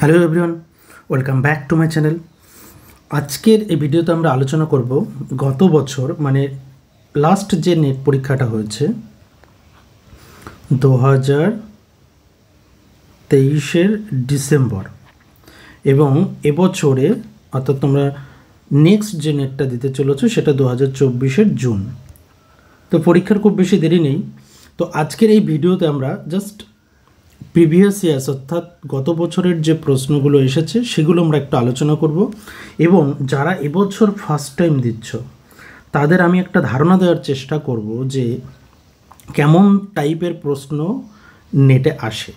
Hello everyone, welcome back to my channel. আজকের এই ভিডিওতে আমরা আলোচনা করব গত বছর মানে লাস্ট যে নেট পরীক্ষাটা হয়েছে 2023-এর ডিসেম্বর এবং এবছরে অর্থাৎ তোমরা নেক্সট যে নেটটা দিতে চলেছো সেটা 2024-এর জুন। তো পরীক্ষার খুব বেশি দেরি নেই। তো আজকের এই ভিডিওতে আমরা জাস্ট প্রিভিয়াস ইয়ার্স অর্থাৎ গত বছরের যে প্রশ্নগুলো এসেছে সেগুলো আমরা একটু আলোচনা করব এবং যারা এবছর ফার্স্ট টাইম দিচ্ছ তাদের আমি একটা ধারণা দেওয়ার চেষ্টা করব যে কেমন টাইপের প্রশ্ন নেটে আসে।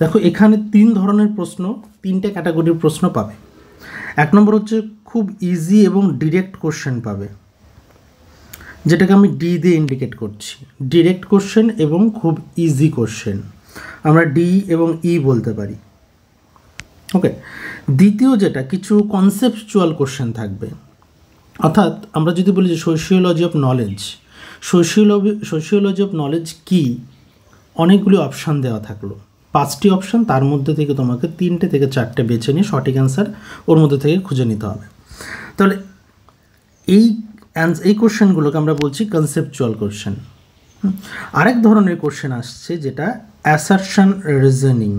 দেখো, এখানে তিন ধরনের প্রশ্ন, তিনটে ক্যাটাগরির প্রশ্ন পাবে। এক নম্বর হচ্ছে খুব ইজি এবং ডিরেক্ট কোশ্চেন পাবে, যেটাকে আমি ডি দিয়ে ইন্ডিকেট করছি। ডিরেক্ট কোশ্চেন এবং খুব ইজি কোশ্চেন আমরা ডি এবং ই বলতে পারি। ওকে, দ্বিতীয় যেটা কিছু কনসেপচুয়াল কোশ্চেন থাকবে, অর্থাৎ আমরা যদি বলি যে sociology of knowledge, sociology of knowledge কি, অনেকগুলি অপশান দেওয়া থাকলো, 5টি অপশান, তার মধ্যে থেকে তোমাকে 3টে থেকে 4টে বেছে নিয়ে সঠিক অ্যান্সার ওর মধ্যে থেকে খুঁজে নিতে হবে। তাহলে এই কোশ্চেনগুলোকে আমরা বলছি কনসেপচুয়াল কোশ্চেন। আরেক ধরনের কোশ্চেন আসছে যেটা অ্যাসারশন রিজনিং।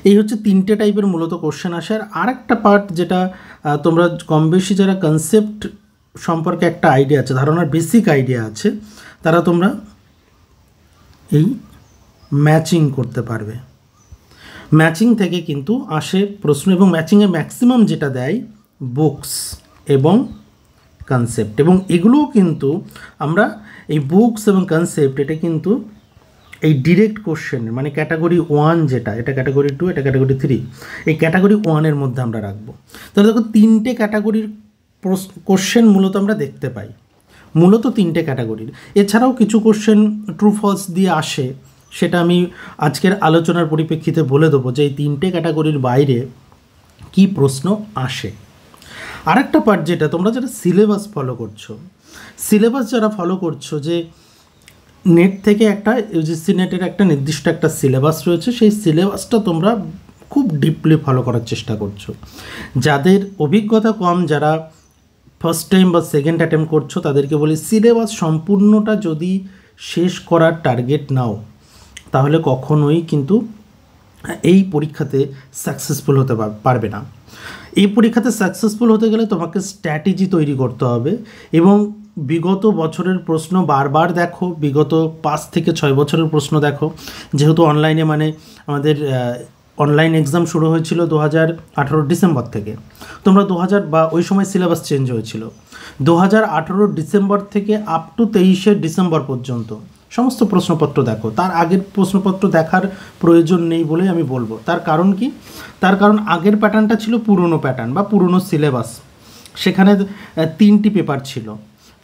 এই হচ্ছে 3টে টাইপের মূলত কোশ্চেন আসে। আর আরেকটা পার্ট যেটা তোমরা কম বেশি যারা কনসেপ্ট সম্পর্কে একটা আইডিয়া আছে, ধারণার বেসিক আইডিয়া আছে, তারা তোমরা এই ম্যাচিং করতে পারবে। ম্যাচিং থেকে কিন্তু আসে প্রশ্ন এবং ম্যাচিংয়ে ম্যাক্সিমাম যেটা দেয় বুকস এবং কনসেপ্ট, এবং এগুলোও কিন্তু আমরা এই বুকস এবং কনসেপ্ট এটা কিন্তু এই ডিরেক্ট কোশ্চেন মানে ক্যাটাগরি 1 যেটা, এটা ক্যাটাগরি 2, এটা ক্যাটাগরি 3, এই ক্যাটাগরি 1-এর মধ্যে আমরা রাখবো। তাহলে দেখো 3টে ক্যাটাগরির কোশ্চেন মূলত আমরা দেখতে পাই, মূলত 3টে ক্যাটাগরির। এছাড়াও কিছু কোশ্চেন ট্রু ফলস দিয়ে আসে, সেটা আমি আজকের আলোচনার পরিপ্রেক্ষিতে বলে দেবো যে এই 3টে ক্যাটাগরির বাইরে কি প্রশ্ন আসে। আরেকটা পার্ট যেটা তোমরা যারা সিলেবাস ফলো করছো, সিলেবাস যারা ফলো করছো, যে নেট থেকে একটা ইউজিসি নেটের একটা নির্দিষ্ট একটা সিলেবাস রয়েছে, সেই সিলেবাসটা তোমরা খুব ডিপলি ফলো করার চেষ্টা করছো। যাদের অভিজ্ঞতা কম, যারা ফার্স্ট টাইম বা সেকেন্ড অ্যাটেম্প করছো, তাদেরকে বলি সিলেবাস সম্পূর্ণটা যদি শেষ করার টার্গেট নাও তাহলে কখনোই কিন্তু এই পরীক্ষাতে সাকসেসফুল হতে পারবে না। এই পরীক্ষাতে সাকসেসফুল হতে গেলে তোমাকে স্ট্র্যাটেজি তৈরি করতে হবে এবং বিগত বছরের প্রশ্ন বারবার দেখো, বিগত 5 থেকে 6 বছরের প্রশ্ন দেখো। যেহেতু অনলাইনে মানে আমাদের অনলাইন এক্সাম শুরু হয়েছিল 2018 ডিসেম্বর থেকে, তোমরা 2000 বা ওই সময় সিলেবাস চেঞ্জ হয়েছিল, 2018 ডিসেম্বর থেকে আপ টু 23 ডিসেম্বর পর্যন্ত সমস্ত প্রশ্নপত্র দেখো। তার আগের প্রশ্নপত্র দেখার প্রয়োজন নেই বলে আমি বলবো। তার কারণ কি? তার কারণ আগের প্যাটার্নটা ছিল পুরনো প্যাটার্ন বা পুরনো সিলেবাস। সেখানে 3টি পেপার ছিল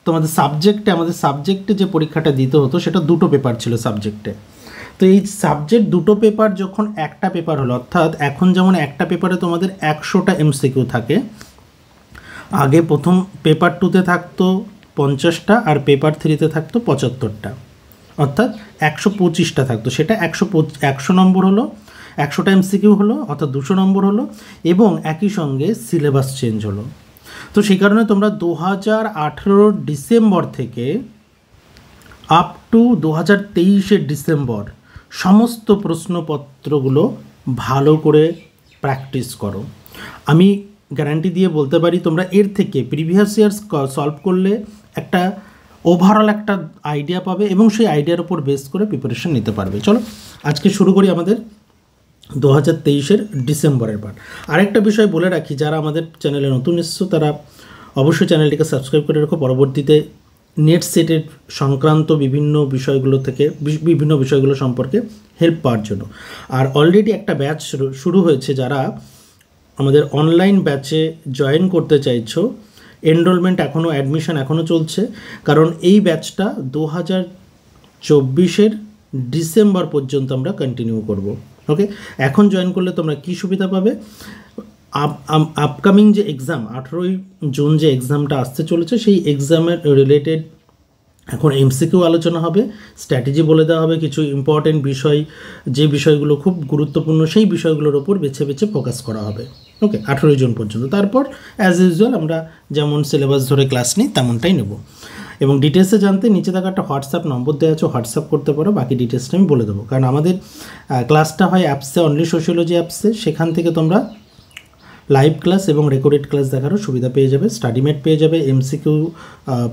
তোমাদের সাবজেক্টে। আমাদের সাবজেক্টে যে পরীক্ষাটা দিতে হতো সেটা 2টো পেপার ছিল সাবজেক্টে। তো এই সাবজেক্ট 2টো পেপার যখন একটা পেপার হলো, অর্থাৎ এখন যেমন একটা পেপারে তোমাদের 100টা এমসিকিউ থাকে, আগে প্রথম পেপার 2তে থাকতো 50টা আর পেপার 3তে থাকতো 75টা, অর্থাৎ 125টা থাকতো। সেটা 100 নম্বর হলো, 100টা এমসিকিউ হলো, অর্থাৎ 200 নম্বর হলো, এবং একই সঙ্গে সিলেবাস চেঞ্জ হলো। তো সেই কারণে তোমরা 2018 ডিসেম্বর থেকে আপ টু 2023 ডিসেম্বর সমস্ত প্রশ্নপত্রগুলো ভালো করে প্র্যাকটিস করো। আমি গ্যারান্টি দিয়ে বলতে পারি তোমরা এর থেকে প্রিভিয়াস ইয়ার্স সলভ করলে একটা ওভারঅল একটা আইডিয়া পাবে এবং সেই আইডিয়ার উপর বেস করে প্রিপারেশন নিতে পারবে। চলো আজকে শুরু করি আমাদের 2023 ডিসেম্বরের পার্ট। আরেকটা বিষয় বলে রাখি, যারা আমাদের চ্যানেলে নতুন এসছো তারা অবশ্যই চ্যানেলটিকে সাবস্ক্রাইব করে রাখো, পরবর্তীতে নেট সেটের সংক্রান্ত বিভিন্ন বিষয়গুলো সম্পর্কে হেল্প পাওয়ার জন্য। আর অলরেডি একটা ব্যাচ শুরু হয়েছে, যারা আমাদের অনলাইন ব্যাচে জয়েন করতে চাইছো, এনরোলমেন্ট অ্যাডমিশন এখনও চলছে, কারণ এই ব্যাচটা 2024 ডিসেম্বর পর্যন্ত আমরা কন্টিনিউ করব। ওকে, এখন জয়েন করলে তোমরা কি সুবিধা পাবে? আপকামিং যে এক্সাম 18ই জুন যে এক্সামটা আসতে চলেছে, সেই এক্সামের রিলেটেড এখন এমসিকিউ আলোচনা হবে, স্ট্র্যাটেজি বলে দেওয়া হবে, কিছু ইম্পর্টেন্ট বিষয়, যে বিষয়গুলো খুব গুরুত্বপূর্ণ সেই বিষয়গুলোর ওপর বেছে বেছে ফোকাস করা হবে। ওকে, 18 জন পর্যন্ত। তারপর অ্যাজ ইউজুয়াল আমরা যেমন সিলেবাস ধরে ক্লাস নিই তেমনটাই নেব। এবং ডিটেলসে জানতে নিচে থাকা একটা হোয়াটসঅ্যাপ নম্বর দেওয়া আছে, হোয়াটসঅ্যাপ করতে পারো, বাকি ডিটেলসটা আমি বলে দেবো। কারণ আমাদের ক্লাসটা হয় অ্যাপসে, অনলি সোশিওলজি অ্যাপসে, সেখান থেকে তোমরা লাইভ ক্লাস এবং রেকর্ডেড ক্লাস দেখারও সুবিধা পেয়ে যাবে, স্টাডিমেট পেয়ে যাবে, এমসিকিউ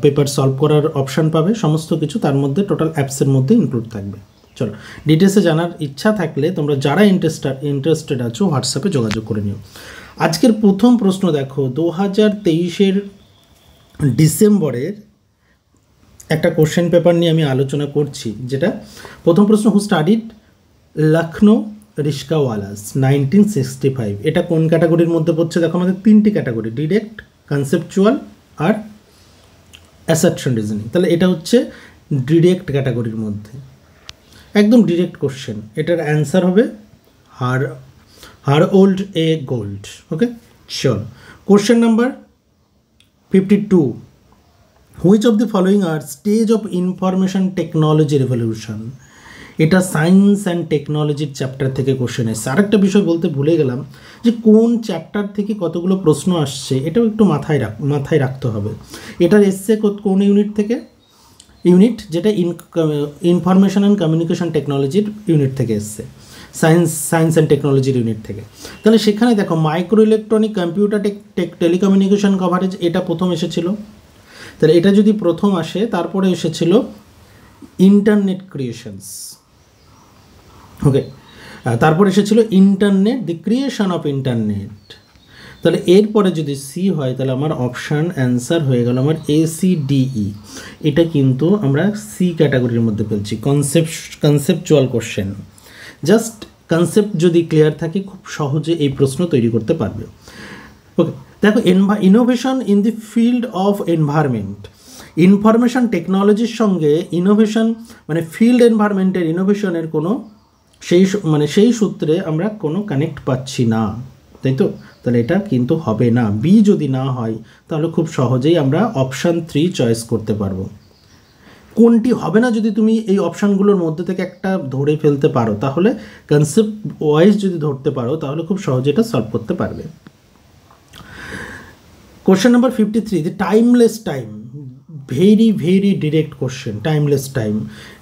পেপার সলভ করার অপশান পাবে, সমস্ত কিছু তার মধ্যে টোটাল অ্যাপসের মধ্যে ইনক্লুড থাকবে। চলো, ডিটেলসে জানার ইচ্ছা থাকলে তোমরা যারা ইন্টারেস্টেড আছো হোয়াটসঅ্যাপে যোগাযোগ করে নিও। আজকের প্রথম প্রশ্ন দেখো, 2023 ডিসেম্বরের একটা কোশ্চেন পেপার নিয়ে আমি আলোচনা করছি, যেটা প্রথম প্রশ্ন, হু স্টাডিড লখনৌ রিস্কাওয়ালাস 1965। এটা কোন ক্যাটাগরির মধ্যে পড়ছে? দেখো আমাদের 3টি ক্যাটাগরি, ডিরেক্ট, কনসেপচুয়াল আর অ্যাসারশন রিজনিং। তাহলে এটা হচ্ছে ডিরেক্ট ক্যাটাগরির মধ্যে, একদম ডিরেক্ট কোশ্চেন। এটার অ্যান্সার হবে হারওল্ড এ গোল্ড। ওকে, চল question number 52, which of the following R stage of information technology revolution? এটা সায়েন্স অ্যান্ড টেকনোলজির চ্যাপ্টার থেকে কোশ্চেন এসছে। আরেকটা বিষয় বলতে ভুলে গেলাম, যে কোন চ্যাপ্টার থেকে কতগুলো প্রশ্ন আসছে এটাও একটু মাথায় রাখতে হবে। এটার এসছে কোন ইউনিট থেকে? ইউনিট যেটা ইনফরমেশন অ্যান্ড কমিউনিকেশন টেকনোলজির ইউনিট থেকে এসছে, সায়েন্স অ্যান্ড টেকনোলজির ইউনিট থেকে। তাহলে সেখানে দেখো micro electronic computer telecommunication coverage, এটা প্রথম এসেছিল। তাহলে এটা যদি প্রথম আসে, তারপরে এসেছিল ইন্টারনেট ক্রিয়েশনস। ওকে, তারপর এসেছিল internet, the creation of internet. তাহলে এরপরে যদি সি হয়, তাহলে আমার অপশান অ্যান্সার হয়ে গেল আমার ACDE। এটা কিন্তু আমরা সি ক্যাটাগরির মধ্যে ফেলছি, কনসেপচুয়াল কোশ্চেন। জাস্ট কনসেপ্ট যদি ক্লিয়ার থাকে, খুব সহজে এই প্রশ্ন তৈরি করতে পারবে। ওকে, দেখো innovation in the field of environment, information টেকনোলজির সঙ্গে ইনোভেশন মানে ফিল্ড এনভায়রনমেন্টের ইনোভেশনের কোনো সেই সূত্রে আমরা কোনো কানেক্ট পাচ্ছি না, তাই তো? তাহলে এটা কিন্তু হবে না। বি যদি না হয়, তাহলে খুব সহজেই আমরা অপশান 3 চয়েস করতে পারবো। কোনটি হবে না, যদি তুমি এই অপশানগুলোর মধ্যে থেকে একটা ধরে ফেলতে পারো, তাহলে কনসেপ্ট ওয়াইজ যদি ধরতে পারো, তাহলে খুব সহজে এটা সলভ করতে পারবে। Question number 53, the timeless time, very direct question. Timeless time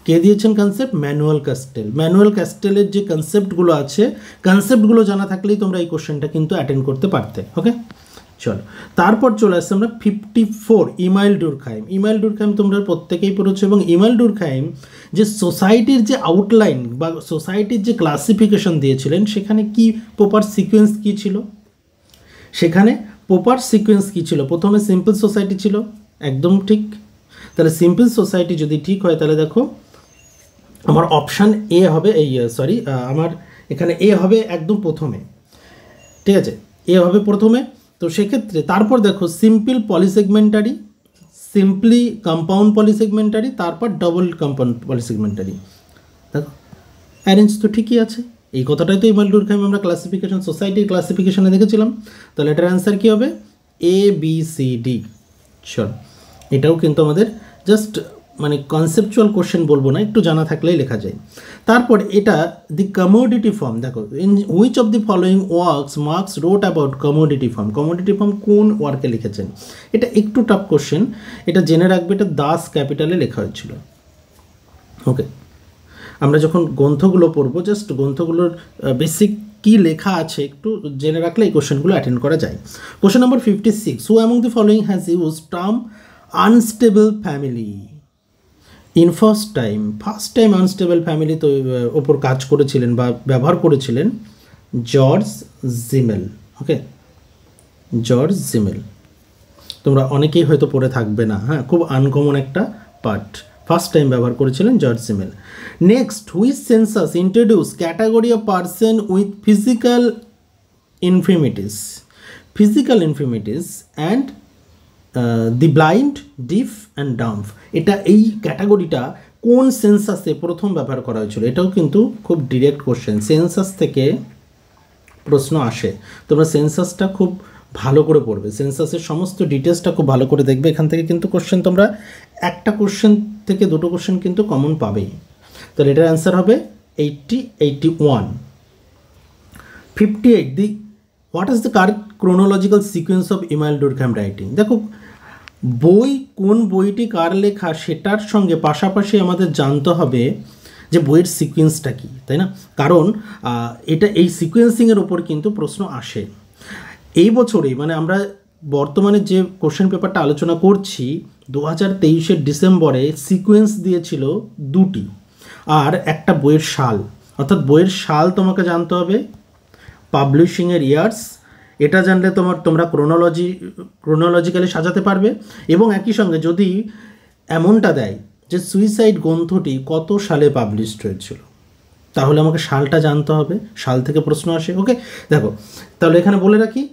কে দিয়েছেন কনসেপ্ট? ম্যানুয়াল ক্যাস্টেলের যে কনসেপ্টগুলো আছে, কনসেপ্টগুলো জানা থাকলেই তোমরা এই কোশ্চেনটা কিন্তু অ্যাটেন্ড করতে পারতে। ওকে, চলো তারপর চলে আসছে আমরা 54, ইমাইল ডুরখাইম তোমরা প্রত্যেকেই পড়েছো। এবং ইমাইল ডুরখাইম যে সোসাইটির যে আউটলাইন বা সোসাইটির যে ক্লাসিফিকেশন দিয়েছিলেন, সেখানে কি প্রপার সিকোয়েন্স কী ছিল? প্রথমে সিম্পল সোসাইটি ছিল, একদম ঠিক। তাহলে সিম্পল সোসাইটি যদি ঠিক হয়, তাহলে দেখো আমার অপশান এ হবে, আমার এখানে এ হবে একদম প্রথমে, ঠিক আছে? এ হবে প্রথমে। তো সেক্ষেত্রে তারপর দেখো সিম্পল পলিসেগমেন্টারি, সিম্পলি কম্পাউন্ড পলিসেগমেন্টারি, তারপর ডবল কম্পাউন্ড পলিসেগমেন্টারি। দেখো অ্যারেঞ্জ তো ঠিকই আছে। এই কথাটাই তো ইমাইল ডুরখাইম আমরা সোসাইটির ক্লাসিফিকেশনে দেখেছিলাম। তাহলে এটার অ্যান্সার কী হবে? ABCD। চল, এটাও কিন্তু আমাদের জাস্ট মানে কনসেপচুয়াল কোশ্চেন বলবো না, একটু জানা থাকলেই লেখা যায়। তারপর এটা দি কমোডিটি ফর্ম, দেখো in which of the following works Marx wrote about commodity form কোন ওয়ার্কে লিখেছেন? এটা একটু টাফ কোশ্চেন, এটা জেনে রাখবে, এটা দাস ক্যাপিটালে লেখা হয়েছিল। ওকে, আমরা যখন গ্রন্থগুলো পড়বো, জাস্ট গ্রন্থগুলোর বেসিক কী লেখা আছে একটু জেনে রাখলে এই কোশ্চেনগুলো অ্যাটেন্ড করা যায়। Question number 56, who among the following has use term unstable family in first time unstable family তো ওপর কাজ করেছিলেন বা ব্যবহার করেছিলেন জর্জ জিমেল। ওকে, জর্জ জিমেল তোমরা অনেকেই হয়তো পড়ে থাকবে না, হ্যাঁ, খুব আনকমন একটা পার্ট। ফার্স্ট টাইম ব্যবহার করেছিলেন George Simmel. Next, which census introduce category of person with physical infirmities and the blind, deaf and dumb. এটা এই ক্যাটাগরিটা কোন সেন্সাসে প্রথম ব্যবহার করা হয়েছিল? এটাও কিন্তু খুব ডিরেক্ট কোশ্চেন, সেন্সাস থেকে প্রশ্ন আসে। তোমরা সেন্সাসটা খুব ভালো করে পড়বে, সেন্সাসের সমস্ত ডিটেলসটা খুব ভালো করে দেখবে। এখান থেকে কিন্তু কোশ্চেন তোমরা একটা কোশ্চেন থেকে দুটো কোশ্চেন কিন্তু কমন পাবেই। তাহলে এটার অ্যান্সার হবে 80, 81। 58, the what is the correct chronological sequence of Emile Durkheim writing. দেখো বই কোন বইটি কার লেখা সেটার সঙ্গে পাশাপাশি আমাদের জানতে হবে যে বইয়ের সিকোয়েন্সটা কী, তাই না? কারণ এটা এই সিকোয়েন্সিংয়ের ওপর কিন্তু প্রশ্ন আসে। এই বছরেই মানে আমরা বর্তমানে যে কোশ্চেন পেপারটা আলোচনা করছি 2023 ডিসেম্বরে সিকোয়েন্স দিয়েছিল দুটি, আর একটা বইয়ের সাল। অর্থাৎ বইয়ের সাল তোমাকে জানতে হবে, পাবলিশিংয়ের ইয়ার্স, এটা জানলে তোমরা ক্রোনোলজিক্যালি সাজাতে পারবে। এবং একই সঙ্গে যদি এমনটা দেয় যে সুইসাইড গ্রন্থটি কত সালে পাবলিশড হয়েছিল, তাহলে আমাকে সালটা জানতে হবে, সাল থেকে প্রশ্ন আসে। ওকে, দেখো তাহলে এখানে বলে রাখি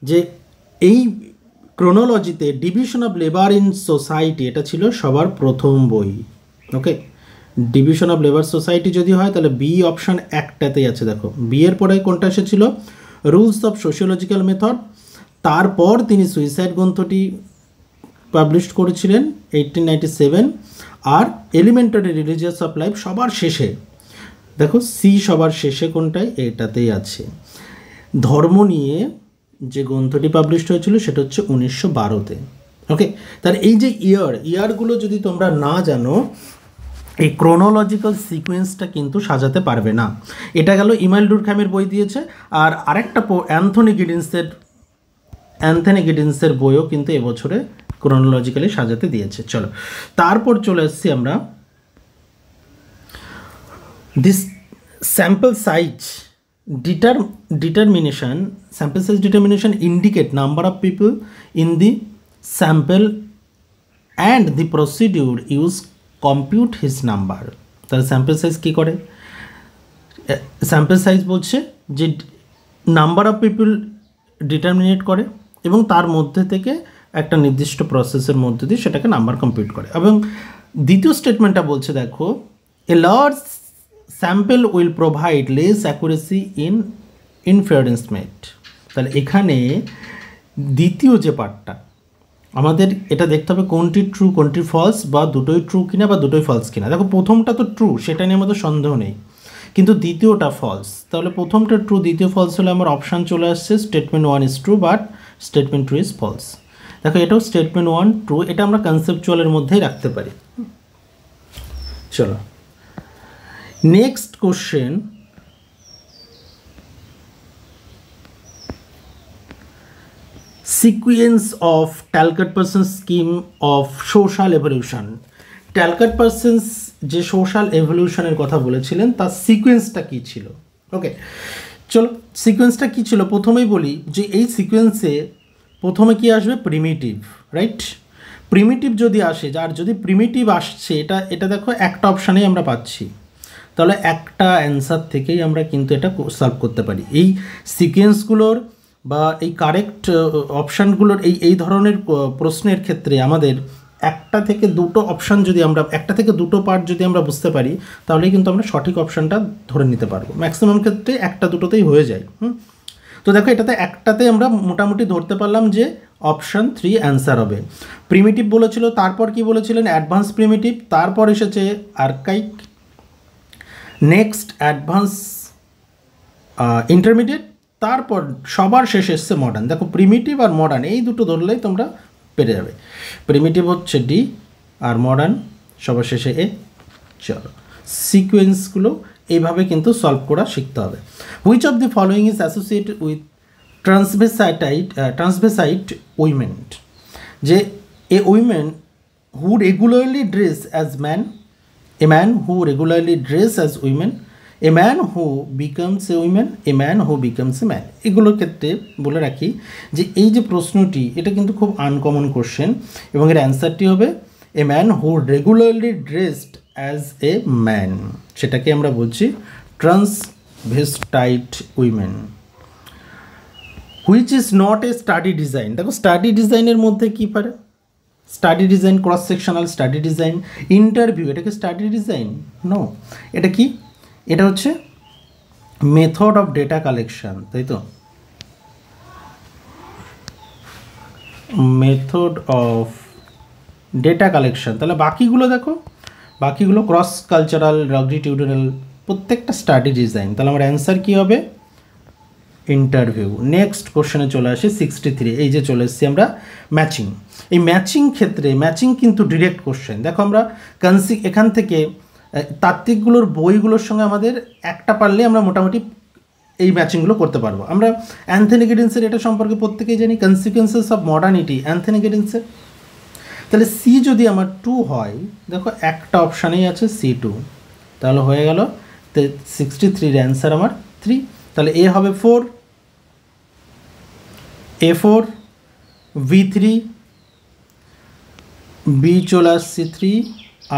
যে এই ক্রোনোলজিতে division of labour in society এটা ছিল সবার প্রথম বই। Okay, division of labour society যদি হয় তাহলে বি অপশান একটাতেই আছে। দেখো বি এর পরে কোনটা এসেছিল, রুলস অফ সোশিওলজিক্যাল মেথড। তারপর তিনি সুইসাইড গ্রন্থটি পাবলিশ করেছিলেন 1897। আর এলিমেন্টারি রিলিজিয়াস অফ লাইফ সবার শেষে, দেখো সি সবার শেষে কোনটায়, এটাতেই আছে। ধর্ম নিয়ে যে গ্রন্থটি পাবলিশ হয়েছিল সেটা হচ্ছে 1912-তে। ওকে, তার এই যে ইয়ারগুলো যদি তোমরা না জানো, এই ক্রোনোলজিক্যাল সিকোয়েন্সটা কিন্তু সাজাতে পারবে না। এটা গেল ইমাইল ডুরকহেমের বই দিয়েছে। আর আরেকটা অ্যান্থনি গিডিন্সের বইও কিন্তু এবছরে ক্রোনোলজিক্যালি সাজাতে দিয়েছে। চলো তারপর চলে আসছি আমরা this sample size determination. Sample size determination indicate number of people in the sample and the procedure use compute his number. তাহলে স্যাম্পল সাইজ কী করে? স্যাম্পল সাইজ বলছে যে নাম্বার অফ পিপল ডিটারমিনেট করে এবং তার মধ্যে থেকে একটা নির্দিষ্ট প্রসেসের মধ্যে দিয়ে সেটাকে নাম্বার কম্পিউট করে। এবং দ্বিতীয় স্টেটমেন্টটা বলছে দেখো, a large sample will provide less accuracy in inference made. তাহলে এখানে দ্বিতীয় যে পার্টটা আমাদের এটা দেখতে হবে কোনটি ট্রু কোনটি ফলস, বা দুটোই ট্রু কিনা বা দুটোই ফলস কিনা। দেখো প্রথমটা তো ট্রু, সেটা নিয়ে আমাদের সন্দেহ নেই, কিন্তু দ্বিতীয়টা ফলস। তাহলে প্রথমটা ট্রু দ্বিতীয় ফলস হলে আমার অপশান চলে আসছে statement 1 is true but statement 2 is false. দেখো এটাও স্টেটমেন্ট 1 ট্রু, এটা আমরা কনসেপচুয়ালের মধ্যেই রাখতে পারি। চলো next question, sequence of Talcott Parsons scheme of social evolution. Talcott Parsons যে সোশ্যাল এভলিউশনের কথা বলেছিলেন তার সিকোয়েন্সটা কী ছিল? ওকে চলো সিকোয়েন্সটা কী ছিল প্রথমেই বলি যে এই সিকোয়েন্সে প্রথমে কি আসবে, প্রিমিটিভ, রাইট? প্রিমিটিভ যদি আসে, আর যদি প্রিমিটিভ আসছে এটা দেখো একটা অপশানেই আমরা পাচ্ছি, তাহলে একটা অ্যান্সার থেকেই আমরা কিন্তু এটা সলভ করতে পারি। এই সিকোয়েন্সগুলোর বা এই কারেক্ট অপশানগুলোর এই ধরনের প্রশ্নের ক্ষেত্রে আমাদের একটা থেকে দুটো অপশান যদি আমরা একটা থেকে দুটো পার্ট যদি আমরা বুঝতে পারি তাহলেই কিন্তু আমরা সঠিক অপশানটা ধরে নিতে পারবো। ম্যাক্সিমাম ক্ষেত্রে একটা দুটোতেই হয়ে যায়। তো দেখো এটাতে একটাতে আমরা মোটামুটি ধরতে পারলাম যে অপশান 3 অ্যান্সার হবে। প্রিমিটিভ বলেছিল, তারপর কি বলেছিলেন অ্যাডভান্স প্রিমিটিভ, তারপর এসেছে আর্কাইক, নেক্সট অ্যাডভান্স ইন্টারমিডিয়েট, তারপর সবার শেষে এসছে মডার্ন। দেখো প্রিমিটিভ আর মডার্ন এই দুটো ধরলেই তোমরা পেরে যাবে। প্রিমিটিভ হচ্ছে ডি আর মডার্ন সবার শেষে এ। চলো সিকোয়েন্সগুলো এইভাবে কিন্তু সলভ করা শিখতে হবে। Which of the following is associated with transvestite women, যে a women who regularly dress as man, a man who regularly dress as women, a man who becomes a women, a man who becomes a man. এগুলোর ক্ষেত্রে বলে রাখি যে এই যে প্রশ্নটি এটা কিন্তু খুব আনকমন কোশ্চেন এবং এর অ্যান্সারটি হবে a man who regularly dressed as a man, সেটাকে আমরা বলছি transvestite women. Which is not a study design. দেখো স্টাডি ডিজাইনের মধ্যে কী পারে, study design, cross sectional study design, interview, এটাকে স্টাডি ডিজাইন? নো, এটা কি? এটা হচ্ছে মেথড অফ ডেটা কালেকশন, তাই তো? Method of data collection. তাহলে বাকিগুলো দেখো, বাকিগুলো ক্রস কালচারাল, লংজিটিউডনাল, প্রত্যেকটা স্টাডি ডিজাইন। তাহলে আমার অ্যান্সার কী হবে? ইন্টারভিউ। নেক্সট কোশ্চেনে চলে আসি 63। এই যে চলে এসেছি আমরা ম্যাচিং। এই ম্যাচিং ক্ষেত্রে ম্যাচিং কিন্তু ডিরেক্ট কোশ্চেন। দেখো আমরা এখান থেকে তাত্ত্বিকগুলোর বইগুলোর সঙ্গে আমাদের একটা পারলে আমরা মোটামুটি এই ম্যাচিংগুলো করতে পারবো। আমরা অ্যান্থনি গিডিন্সের এটা সম্পর্কে প্রত্যেকেই জানি, কনসিকুয়েন্সেস অফ মডার্নিটি, অ্যান্থনি গিডিন্সের। তাহলে সি যদি আমার 2 হয়, দেখো একটা অপশানেই আছে C2, তাহলে হয়ে গেল 63 অ্যান্সার আমার 3। তাহলে এ হবে 4, A4, V3, বি চলে আসছে 3,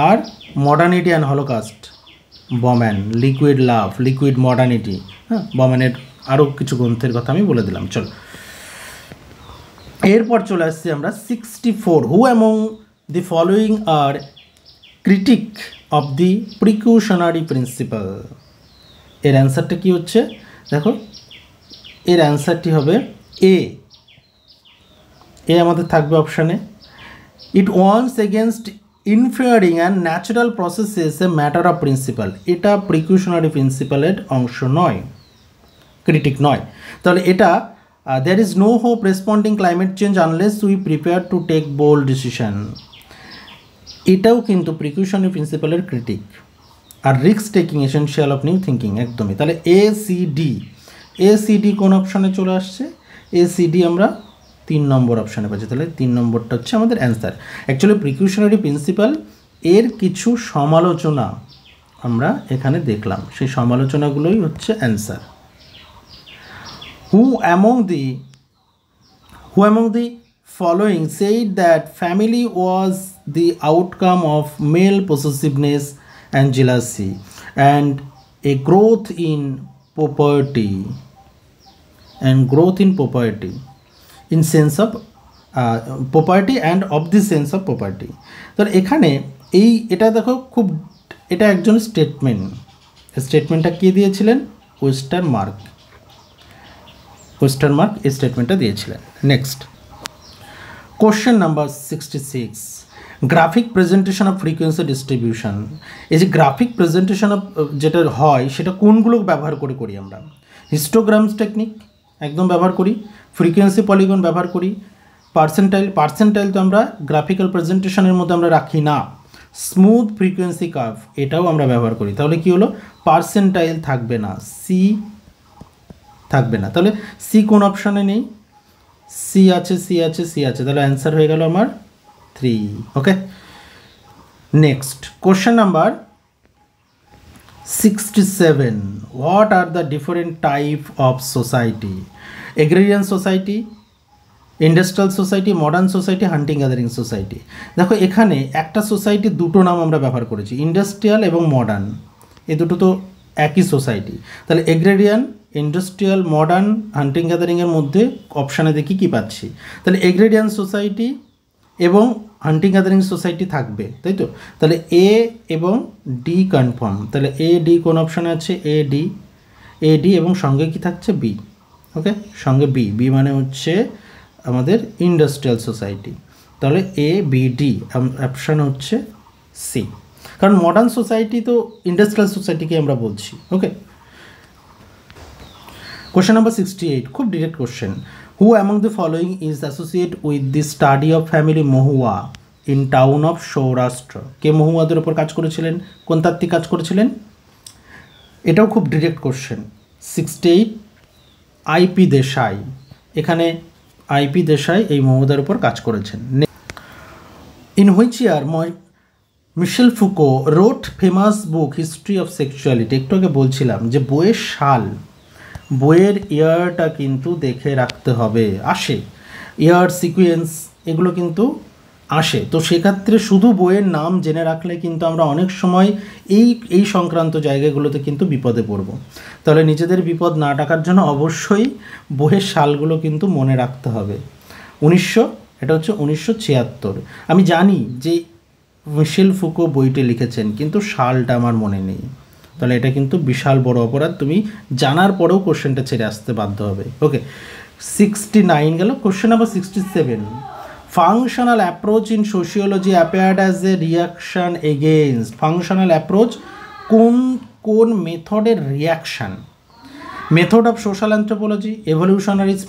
আর modernity and holocaust, Bauman, liquid love, liquid modernity. হ্যাঁ, বম্যানের আরও কিছু গ্রন্থের কথা আমি বলে দিলাম। চলো এরপর চলে আসছি আমরা 64। হু among the following R critic of the precautionary principal. এর অ্যান্সারটা কী হচ্ছে? দেখো এর অ্যান্সারটি হবে এ আমাদের থাকবে অপশানে। It warns against interfering and natural processes a matter of principle. এটা প্রিকশনারি প্রিন্সিপালের অংশ নয়, ক্রিটিক নয়। তাহলে এটা there is no hope responding climate change unless we prepare to take bold decision। এটাও কিন্তু প্রিকশনারি প্রিন্সিপালের ক্রিটিক। আর risk taking essential of new thinking, একদমই। তাহলে এসিডি কোন অপশানে চলে আসছে? এসিডি আমরা 3 নম্বর অপশানে পাচ্ছি। তাহলে 3 নম্বরটা হচ্ছে আমাদের অ্যান্সার। অ্যাকচুয়ালি প্রিকশনারি প্রিন্সিপাল এর কিছু সমালোচনা আমরা এখানে দেখলাম, সেই সমালোচনাগুলোই হচ্ছে answer. Who among the following said that family was the outcome of male possessiveness and jealousy and a growth in property in sense of property and of the sense of property। তো এখানে এটা দেখো খুব, এটা একজন স্টেটমেন্টটা কে দিয়েছিলেন? ওয়েস্টারমার্ক এই স্টেটমেন্টটা দিয়েছিলেন। Next question number 66, graphic presentation of frequency distribution. এই যে গ্রাফিক প্রেজেন্টেশন অফ যেটা হয় সেটা কোনগুলো ব্যবহার করে করি আমরা? হিস্টোগ্রামস টেকনিক একদম ব্যবহার করি, ফ্রিকোয়েন্সি পলিগন ব্যবহার করি, পার্সেন্টাইল তো আমরা গ্রাফিক্যাল প্রেজেন্টেশনের মধ্যে আমরা রাখি না, স্মুথ ফ্রিকোয়েন্সি কার্ভ এটাও আমরা ব্যবহার করি। তাহলে কি হলো? পার্সেন্টাইল থাকবে না, সি থাকবে না। তাহলে সি কোন অপশানে নেই? সি আছে। তাহলে অ্যান্সার হয়ে গেল আমার 3। Okay, next question number 67, what are the different type of society? Agrarian society, industrial society, modern society, hunting gathering society. দেখো এখানে একটা সোসাইটি দুটো নাম আমরা ব্যবহার করেছি, ইন্ডাস্ট্রিয়াল এবং মডার্ন, এই দুটো তো একই সোসাইটি। তাহলে এগ্রেরিয়ান, ইন্ডাস্ট্রিয়াল, মডার্ন, হান্টিং গ্যাদারিংয়ের মধ্যে অপশানে দেখি কি পাচ্ছি? তাহলে এগ্রেরিয়ান সোসাইটি এবং হান্টিং গ্যাদারিং সোসাইটি থাকবে, তাই তো? তাহলে এ এবং ডি কনফার্ম। তাহলে এ ডি কোন অপশানে আছে? এ ডি এবং সঙ্গে কি থাকছে? বি। ওকে, সঙ্গে বি মানে হচ্ছে আমাদের ইন্ডাস্ট্রিয়াল সোসাইটি। তাহলে এ বি ডি অপশান হচ্ছে সি, কারণ মডার্ন সোসাইটি তো ইন্ডাস্ট্রিয়াল সোসাইটিকে আমরা বলছি। ওকে, কোশ্চেন নাম্বার 68, খুব direct question. Who among the following is associate with the study of family Mahuva in town of Saurashtra? কে মহুয়াদের ওপর কাজ করেছিলেন? কোন তাত্ত্বিক কাজ করেছিলেন? এটাও খুব ডিরেক্ট কোশ্চেন। 68, আইপি দেশাই। এখানে আইপি দেশাই এই মহুয়াদের উপর কাজ করেছেন। In which year Michel Foucault wrote famous book history of sexuality? একটু আগে বলছিলাম যে বইয়ের সাল, বইয়ের ইয়ারটা কিন্তু দেখে রাখতে হবে, আসে ইয়ার সিকুয়েন্স এগুলো কিন্তু আসে। তো সেক্ষেত্রে শুধু বইয়ের নাম জেনে রাখলে কিন্তু আমরা অনেক সময় এই সংক্রান্ত জায়গাগুলোতে কিন্তু বিপদে পড়ব। তাহলে নিজেদের বিপদ না ডাকার জন্য অবশ্যই বইয়ের সালগুলো কিন্তু মনে রাখতে হবে। এটা হচ্ছে 1976। আমি জানি যে মিশেল ফুকো বইটি লিখেছেন, কিন্তু সালটা আমার মনে নেই। তাহলে এটা কিন্তু বিশাল বড় অপরাধ, তুমি জানার পরেও কোশ্চেনটা ছেড়ে আসতে বাধ্য হবে। ওকে, 69 গেল। Question number 67, Functional approach in sociology appeared as a reaction against. Functional approach কোন মেথডের reaction? Method of social anthropology, evolutionarist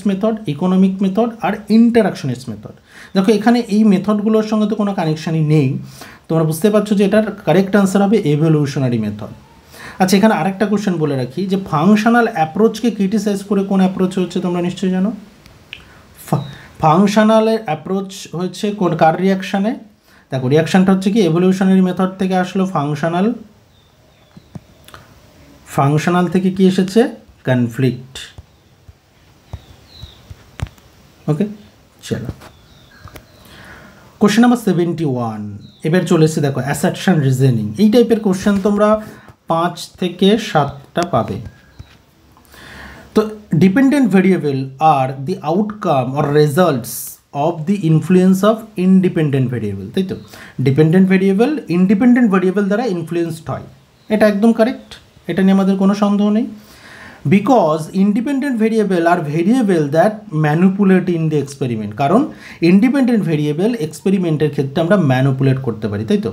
method, economic method আর ইন্টারাকশনিস্ট মেথড। দেখো এখানে এই মেথডগুলোর সঙ্গে তো কোনো কানেকশানই নেই, তোমরা বুঝতে পারছো যে এটার কারেক্ট অ্যান্সার হবে এভলিউশনারি মেথড। আচ্ছা, এখানে আরেকটা কোশ্চেন বলে রাখি যে ফাংশনাল অ্যাপ্রোচকে ক্রিটিসাইজ করে কোন অ্যাপ্রোচ হচ্ছে তোমরা নিশ্চয়ই জানো। ফাংশনালের অ্যাপ্রোচ হচ্ছে কোন কার রিয়াকশানে? দেখো রিয়াকশানটা হচ্ছে কি এভলিউশনারি মেথড থেকে আসলো ফাংশনাল থেকে কি এসেছে? কনফ্লিক্ট। ওকে, চলো কোশ্চেন নাম্বার 71 এবার চলে এসেছে। দেখো অ্যাসারশন রিজনিং, এই টাইপের কোশ্চেন তোমরা 5 থেকে 7টা পাবে। তো dependent variable are the outcome or results of the influence of independent variable, তাই তো? ডিপেন্ডেন্ট ভেরিয়েবল ইন্ডিপেন্ডেন্ট ভেরিয়েবল দ্বারা ইনফ্লুয়েন্সড হয়, এটা একদম কারেক্ট, এটা নিয়ে আমাদের কোনো সন্দেহ নেই। Because independent variable are variable that manipulate in the experiment, কারণ ইন্ডিপেন্ডেন্ট ভেরিয়েবল এক্সপেরিমেন্টের ক্ষেত্রে আমরা ম্যানুপুলেট করতে পারি, তাই তো?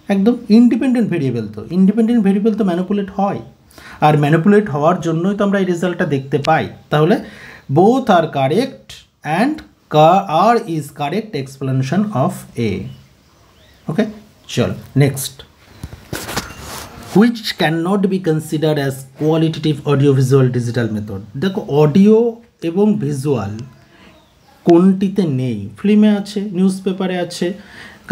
একদম ইন্ডিপেন্ডেন্ট ভেরিয়েবল তো ম্যানুপুলেট হয়, আর ম্যানুপুলেট হওয়ার জন্যই তো আমরা এই রেজাল্টটা দেখতে পাই। তাহলে both are correct and R is correct explanation of A. Okay, চল next. Which can not be consider as qualitative audio visual digital method. দেখো অডিও এবং ভিজুয়াল কোনটিতে নেই? ফিল্মে আছে, নিউজ পেপারে আছে,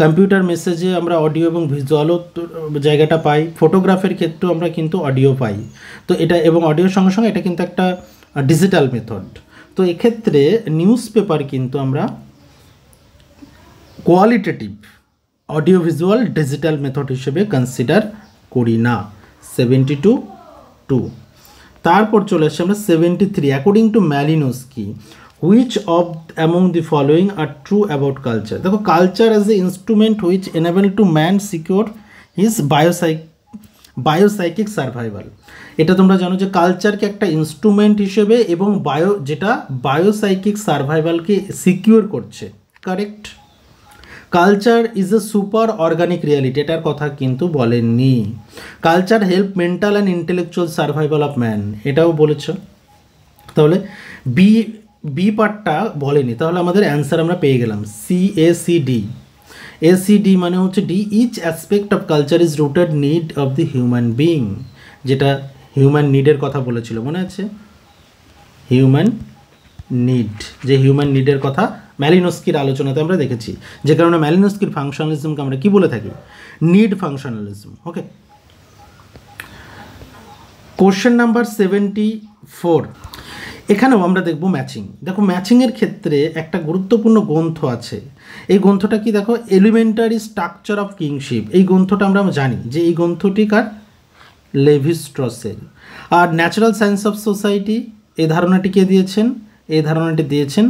কম্পিউটার মেসেজে আমরা অডিও এবং ভিজুয়ালও জায়গাটা পাই, ফটোগ্রাফের ক্ষেত্রেও আমরা কিন্তু অডিও পাই। তো এটা এবং অডিওর সঙ্গে সঙ্গে এটা কিন্তু একটা ডিজিটাল মেথড। তো এক্ষেত্রে নিউজ পেপার কিন্তু আমরা qualitative audio visual digital method হিসেবে কনসিডার করি না। 72। তারপর চলে আসছে আমরা 73। According to Malinowski, which of among the following are true about culture. দেখো culture as a instrument which enable to man secure his biopsychic survival. এটা তোমরা জানো যে কালচারকে একটা ইনস্ট্রুমেন্ট হিসেবে এবং যেটা বায়োসাইকিক সার্ভাইভালকে সিকিউর করছে, correct. Culture is a super organic reality, এটার কথা কিন্তু বলেননি। Culture help mental and intellectual survival of man, এটাও বলেছ। তাহলে বি পার্টটা বলেনি, তাহলে আমাদের অ্যান্সার আমরা পেয়ে গেলাম এসিডি মানে হচ্ছে D. Each aspect of culture is rooted need of the human being, যেটা হিউম্যান নিডের কথা বলেছিল, মনে আছে? হিউম্যান নিড, যে হিউম্যান নিডের কথা ম্যালিনোস্কির আলোচনাতে আমরা দেখেছি, যে কারণে ম্যালিনোস্কির ফাংশনালিজমকে আমরা কি বলে থাকি? Need functionalism. Okay, question number 74। এখানেও আমরা দেখব ম্যাচিং। দেখো ম্যাচিংয়ের ক্ষেত্রে একটা গুরুত্বপূর্ণ গ্রন্থ আছে, এই গ্রন্থটা কি? দেখো এলিমেন্টারি স্ট্রাকচার অফ কিংশিপ, এই গ্রন্থটা আমরা জানি যে এই গ্রন্থটি কার? লেভি স্ট্রসের। আর ন্যাচারাল সায়েন্স অফ সোসাইটি, এই ধারণাটি কে দিয়েছেন? এই ধারণাটি দিয়েছেন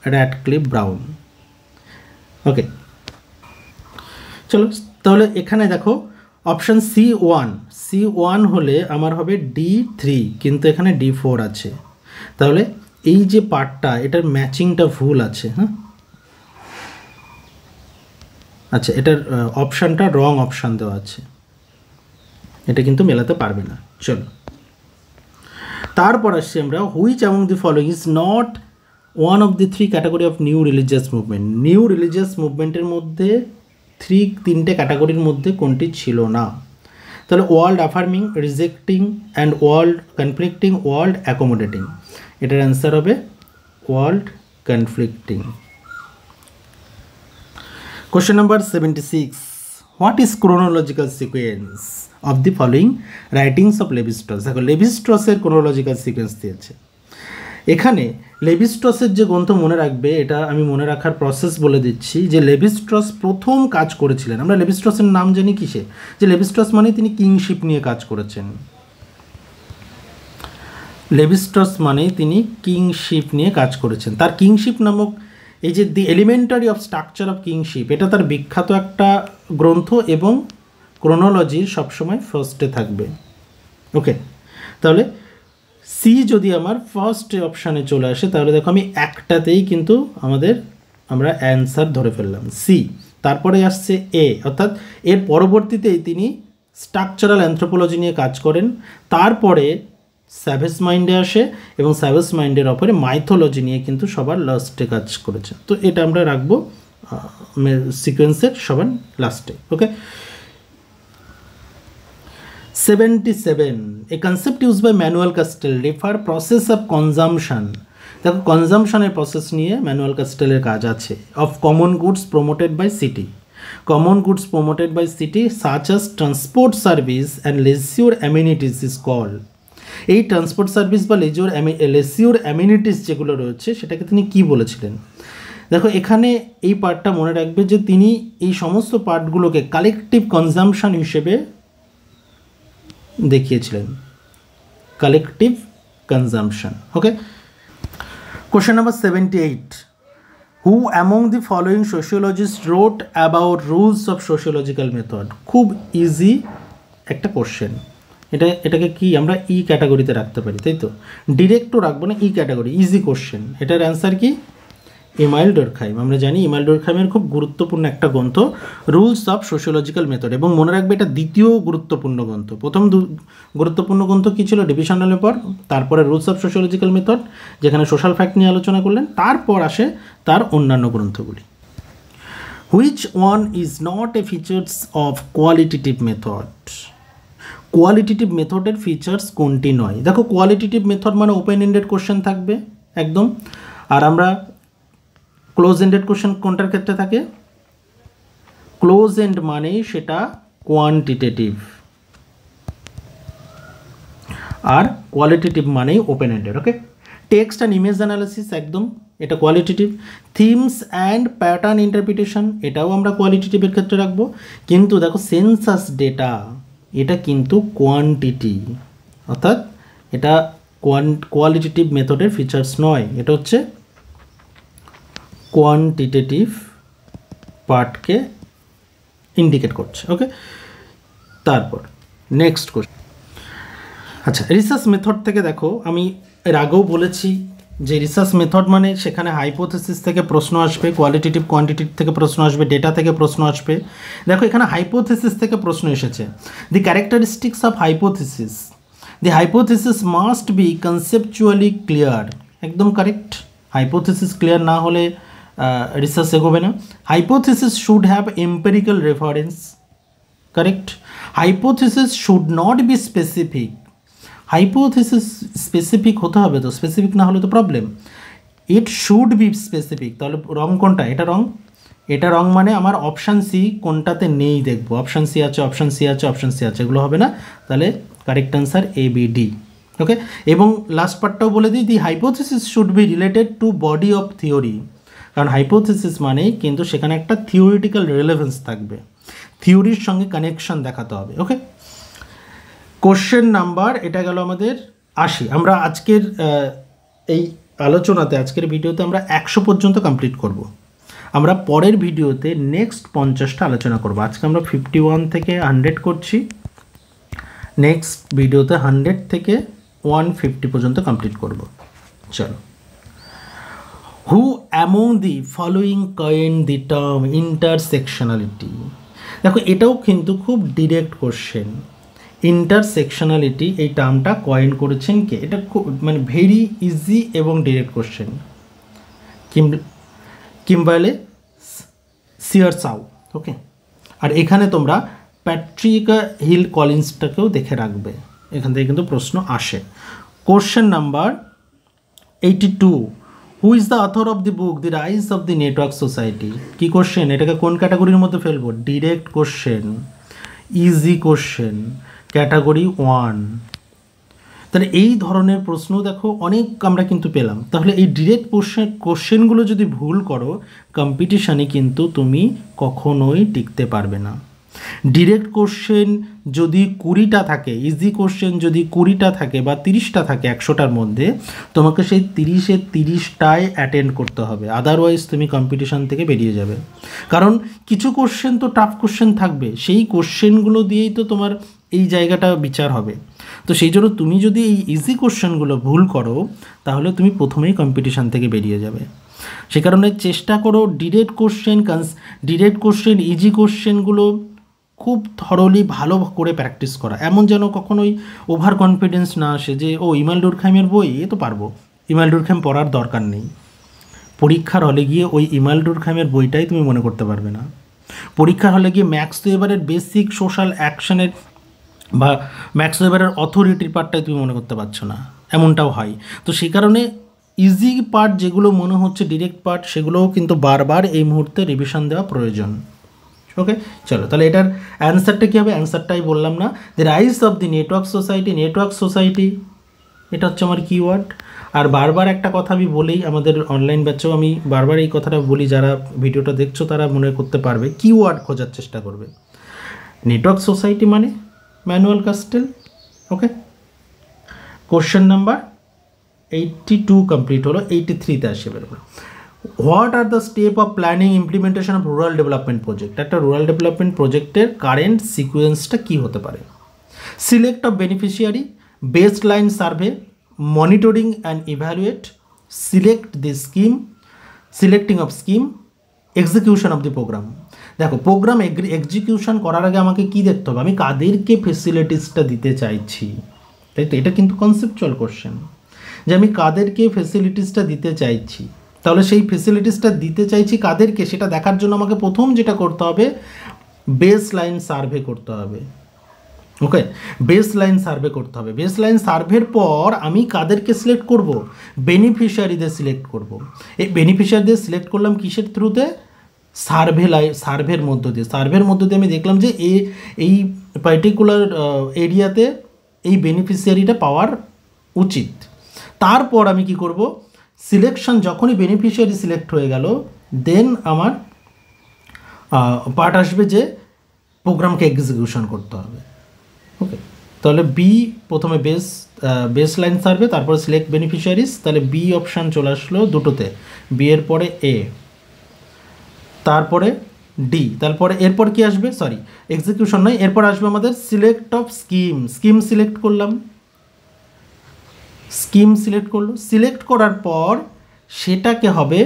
র্যাডক্লিফ ব্রাউন। ওকে, চলো তাহলে এখানে দেখো অপশান C1 হলে আমার হবে D3, কিন্তু এখানে D4 আছে। তাহলে এই যে পার্টটা, এটার ম্যাচিংটা ভুল আছে। হ্যাঁ, আচ্ছা, এটার অপশানটা রং অপশান দেওয়া আছে, এটা কিন্তু মেলাতে পারবে না। চলো তারপর আসছি আমরা, which among the following is not one of the 3 category of new religious movement. New religious মুভমেন্টের মধ্যে 3 ক্যাটাগরির মধ্যে কোনটি ছিল না? তাহলে world affirming, rejecting and world conflicting, world accommodating. এটার অ্যান্সার হবে world conflicting. Question number 76। What is chronological sequence of the following writings of Levi Strauss. দেখো লেভি স্ট্রসের ক্রোনোলজিক্যাল সিকোয়েন্স দিয়েছে। এখানে লেভি স্ট্রসের যে গ্রন্থ মনে রাখবে, এটা আমি মনে রাখার প্রসেস বলে দিচ্ছি, যে লেভি স্ট্রস প্রথম কাজ করেছিলেন, আমরা লেভি স্ট্রসের নাম জানি কিসে? যে লেভি স্ট্রস মানে তিনি কিংশিপ নিয়ে কাজ করেছেন। লেভি স্ট্রস মানে তিনি কিংশিপ নিয়ে কাজ করেছেন। তার কিংশিপ নামক এই যে the elementary of structure of kinship, এটা তার বিখ্যাত একটা গ্রন্থ এবং ক্রোনোলজির সবসময় ফার্স্টে থাকবে। ওকে, তাহলে সি যদি আমার ফার্স্ট অপশানে চলে আসে, তাহলে দেখো আমি একটাতেই কিন্তু আমাদের আমরা অ্যান্সার ধরে ফেললাম। সি, তারপরে আসছে এ, অর্থাৎ এর পরবর্তীতেই তিনি স্ট্রাকচারাল অ্যানথ্রোপোলজি নিয়ে কাজ করেন। তারপরে স্যাভেজ মাইন্ডে আসে এবং স্যাভেজ মাইন্ডের ওপরে মাইথোলজি নিয়ে কিন্তু সবার লাস্টে কাজ করেছে। তো এটা আমরা রাখবো সিকোয়েন্সের সবার লাস্টে। ওকে, 77, a concept used by Manuel Castells refer process of consumption। দেখো কনজামশনের প্রসেস নিয়ে ম্যানুয়াল কাস্টেলের কাজ আছে। Of common goods promoted by city, common goods promoted by city such as transport service and leisure amenities is call. এই transport service বা leisure amenities যেগুলো রয়েছে সেটাকে তিনি কি বলেছিলেন? দেখো এখানে এই পার্টটা মনে রাখবে যে তিনি এই সমস্ত পার্টগুলোকে কালেকটিভ কনজামশন হিসেবে দেখিয়েছিলেন, collective consumption. Okay, question number 78, who among the following sociologist wrote about rules of sociological method? খুব ইজি একটা কোশ্চেন। এটাকে কি আমরা ই ক্যাটাগরিতে রাখতে পারি, তাই তো? ডিরেক্টও রাখবো না, ই ক্যাটাগরি, ইজি কোশ্চেন। এটার অ্যান্সার কি? ইমাইল ডুরখাইম। আমরা জানি ইমাইল ডুরখাইমের খুব গুরুত্বপূর্ণ একটা গ্রন্থ রুলস অফ সোশিওলজিক্যাল মেথড, এবং মনে রাখবে এটা দ্বিতীয় গুরুত্বপূর্ণ গ্রন্থ। প্রথম গুরুত্বপূর্ণ গ্রন্থ কী ছিল? ডিভিশনাল পেপার, তারপরে রুলস অফ সোশিওলজিক্যাল মেথড যেখানে সোশ্যাল ফ্যাক্ট নিয়ে আলোচনা করলেন, তারপর আসে তার অন্যান্য গ্রন্থগুলি। Which one is not a features of qualitative method? Qualitative মেথডের ফিচার্স কোনটি নয়? দেখো কোয়ালিটেটিভ মেথড মানে ওপেন এন্ডেড কোশ্চেন থাকবে একদম, আর আমরা ক্লোজ এন্ডেড কোশ্চেন কোনটার ক্ষেত্রে থাকে? ক্লোজ এন্ড মানেই সেটা কোয়ান্টিটেটিভ, আর কোয়ালিটেটিভ মানেই open ended. Okay, text and image analysis একদম এটা qualitative. Themes and pattern interpretation এটাও আমরা কোয়ালিটেটিভের ক্ষেত্রে রাখবো। কিন্তু দেখো সেন্সাস ডেটা এটা কিন্তু কোয়ান্টিটি, অর্থাৎ এটা কোয়ালিটেটিভ মেথডের ফিচার্স নয়, এটা হচ্ছে কোয়ান্টিটেটিভ পার্টকে ইন্ডিকেট করছে। ওকে, তারপর নেক্সট কোশ্চেন। আচ্ছা, রিসার্চ মেথড থেকে দেখো আমি এর আগেও বলেছি যে রিসার্চ মেথড মানে সেখানে হাইপোথেসিস থেকে প্রশ্ন আসবে, কোয়ালিটেটিভ কোয়ান্টিটিভ থেকে প্রশ্ন আসবে, ডেটা থেকে প্রশ্ন আসবে। দেখো এখানে হাইপোথেসিস থেকে প্রশ্ন এসেছে। The characteristics of hypothesis, the hypothesis must be conceptually clear. একদম কারেক্ট, হাইপোথেসিস ক্লিয়ার না হলে রিসার্চ এগোবে না। Hypothesis should have empirical reference, correct. Hypothesis should not be specific, hypothesis specific হতে হবে, তো স্পেসিফিক না হলে তো problem. It should be specific, তাহলে রং কোনটা? এটা রং, এটা রং মানে আমার অপশান সি কোনটাতে নেই দেখবো। অপশান সি আছে, অপশান সি আছে, অপশান সি আছে, এগুলো হবে না, তাহলে correct answer A B D. Okay, এবং লাস্ট পার্টটাও বলে দিই, the hypothesis should be related to body of theory, কারণ হাইপোথেসিস মানেই কিন্তু সেখানে একটা থিওরিটিক্যাল রিলেভেন্স থাকবে, থিওরির সঙ্গে কানেকশন দেখাতে হবে। ওকে, কোশ্চেন নাম্বার এটা গেল আমাদের 80। আমরা আজকের এই আলোচনাতে, আজকের ভিডিওতে আমরা 100 পর্যন্ত কমপ্লিট করব। আমরা পরের ভিডিওতে নেক্সট 50টা আলোচনা করব। আজকে আমরা 51 থেকে 100 করছি, নেক্সট ভিডিওতে 100 থেকে 150 পর্যন্ত কমপ্লিট করব। চলো, who among the following coin the term intersectionality? দেখো এটাও কিন্তু খুব ডিরেক্ট কোশ্চেন। ইন্টারসেকশনালিটি এই টার্মটা কয়েন করেছেন কে? এটা খুব মানে ভেরি ইজি এবং ডিরেক্ট কোশ্চেন, কিম্বার্লে সিয়ারসাউ। ওকে, আর এখানে তোমরা প্যাট্রিকা হিল কলিন্সটাকেও দেখে রাখবে, এখান থেকে কিন্তু প্রশ্ন আসে। Question number 82, who is the author of the book the rise of the network society? কী কোশ্চেন? এটাকে কোন ক্যাটাগরির মধ্যে ফেলবো? Direct question, easy question, category 1। তাহলে এই ধরনের প্রশ্ন দেখো অনেক আমরা কিন্তু পেলাম। তাহলে এই ডিরেক্ট কোশ্চেনগুলো যদি ভুল করো কম্পিটিশানে কিন্তু তুমি কখনোই টিকতে পারবে না। ডিরেক্ট কোশ্চেন যদি 20টা থাকে, ইজি কোশ্চেন যদি 20টা থাকে বা 30টা থাকে 100টার মধ্যে, তোমাকে সেই 30-এর 30টায় অ্যাটেন্ড করতে হবে, আদারওয়াইজ তুমি কম্পিটিশান থেকে বেরিয়ে যাবে। কারণ কিছু কোশ্চেন তো টাফ কোশ্চেন থাকবে, সেই কোশ্চেনগুলো দিয়েই তো তোমার এই জায়গাটা বিচার হবে। তো সেই জন্য তুমি যদি এই ইজি কোশ্চেনগুলো ভুল করো তাহলে তুমি প্রথমেই কম্পিটিশান থেকে বেরিয়ে যাবে। সে কারণে চেষ্টা করো ডিরেক্ট কোশ্চেন ইজি কোশ্চেনগুলো খুব থরলি ভালো করে প্র্যাকটিস করা। এমন যেন কখনোই ওভার কনফিডেন্স না আসে যে ও ইমাল ডুরখাইমের বই এ তো পারবো, ইমাল ডুরখাইম পড়ার দরকার নেই। পরীক্ষার হলে গিয়ে ওই ইমাল ডুরখাইমের বইটাই তুমি মনে করতে পারবে না। পরীক্ষার হলে গিয়ে ম্যাক্স ওয়েবারের বেসিক সোশ্যাল অ্যাকশনের বা ম্যাক্স ওয়েবারের অথরিটির পার্টটাই তুমি মনে করতে পারছো না, এমনটাও হয়। তো সেই কারণে ইজি পার্ট যেগুলো মনে হচ্ছে ডিরেক্ট পার্ট, সেগুলোও কিন্তু বারবার এই মুহূর্তে রিভিশন দেওয়া প্রয়োজন। ওকে, চলো তাহলে এটার অ্যান্সারটা কী হবে? অ্যান্সারটাই বললাম না, the rise of the network society এটা হচ্ছে আমার কিওয়ার্ড। আর বারবার একটা কথা আমি বলেই, আমাদের অনলাইন ব্যাচেও আমি বারবার এই কথাটা বলি, যারা ভিডিওটা দেখছো তারা মনে করতে পারবে, কিওয়ার্ড খোঁজার চেষ্টা করবে। নেটওয়ার্ক সোসাইটি মানে Manuel Castells. Okay, question number 82 complete হলো, 83তে আসে বেরোবে। What are the step of planning implementation of rural development project? একটা রুরাল ডেভেলপমেন্ট প্রজেক্টের কারেন্ট সিকুয়েন্সটা কী হতে পারে? Select of beneficiary, base line survey, monitoring and evaluate, select the scheme, selecting of scheme, execution of the program. দেখো, program execution করার আগে আমাকে কি দেখতে হবে? আমি কাদেরকে ফেসিলিটিসটা দিতে চাইছি, তাই তো? এটা কিন্তু কনসেপচুয়াল কোশ্চেন, যে আমি কাদেরকে ফেসিলিটিসটা দিতে চাইছি। তাহলে সেই ফেসিলিটিসটা দিতে চাইছি কাদেরকে, সেটা দেখার জন্য আমাকে প্রথম যেটা করতে হবে, বেস লাইন সার্ভে করতে হবে। ওকে, বেস লাইন সার্ভে করতে হবে। বেস লাইন সার্ভের পর আমি কাদেরকে সিলেক্ট করব? বেনিফিশিয়ারিদের সিলেক্ট করব। এই বেনিফিশিয়ারিদের সিলেক্ট করলাম কিসের থ্রুতে? সার্ভের মধ্য দিয়ে আমি দেখলাম যে এই পার্টিকুলার এরিয়াতে এই বেনিফিশিয়ারিটা পাওয়ার উচিত। তারপর আমি কি করব? সিলেকশন, যখনই বেনিফিশিয়ারি সিলেক্ট হয়ে গেল, দেন আমার পার্ট আসবে যে প্রোগ্রামকে এক্সিকিউশন করতে হবে। ওকে, তাহলে বি প্রথমে বেস লাইন সার্ভে, তারপরে সিলেক্ট বেনিফিশিয়ারিজ, তাহলে বি অপশান চলে আসলো দুটোতে, বি এর পরে এ, তারপরে ডি, তারপরে এরপর কি আসবে? সরি, এক্সিকিউশন নয়, এরপর আসবে আমাদের সিলেক্ট অফ স্কিম সিলেক্ট করলাম, সিলেক্ট করার পর সেটাকে হবে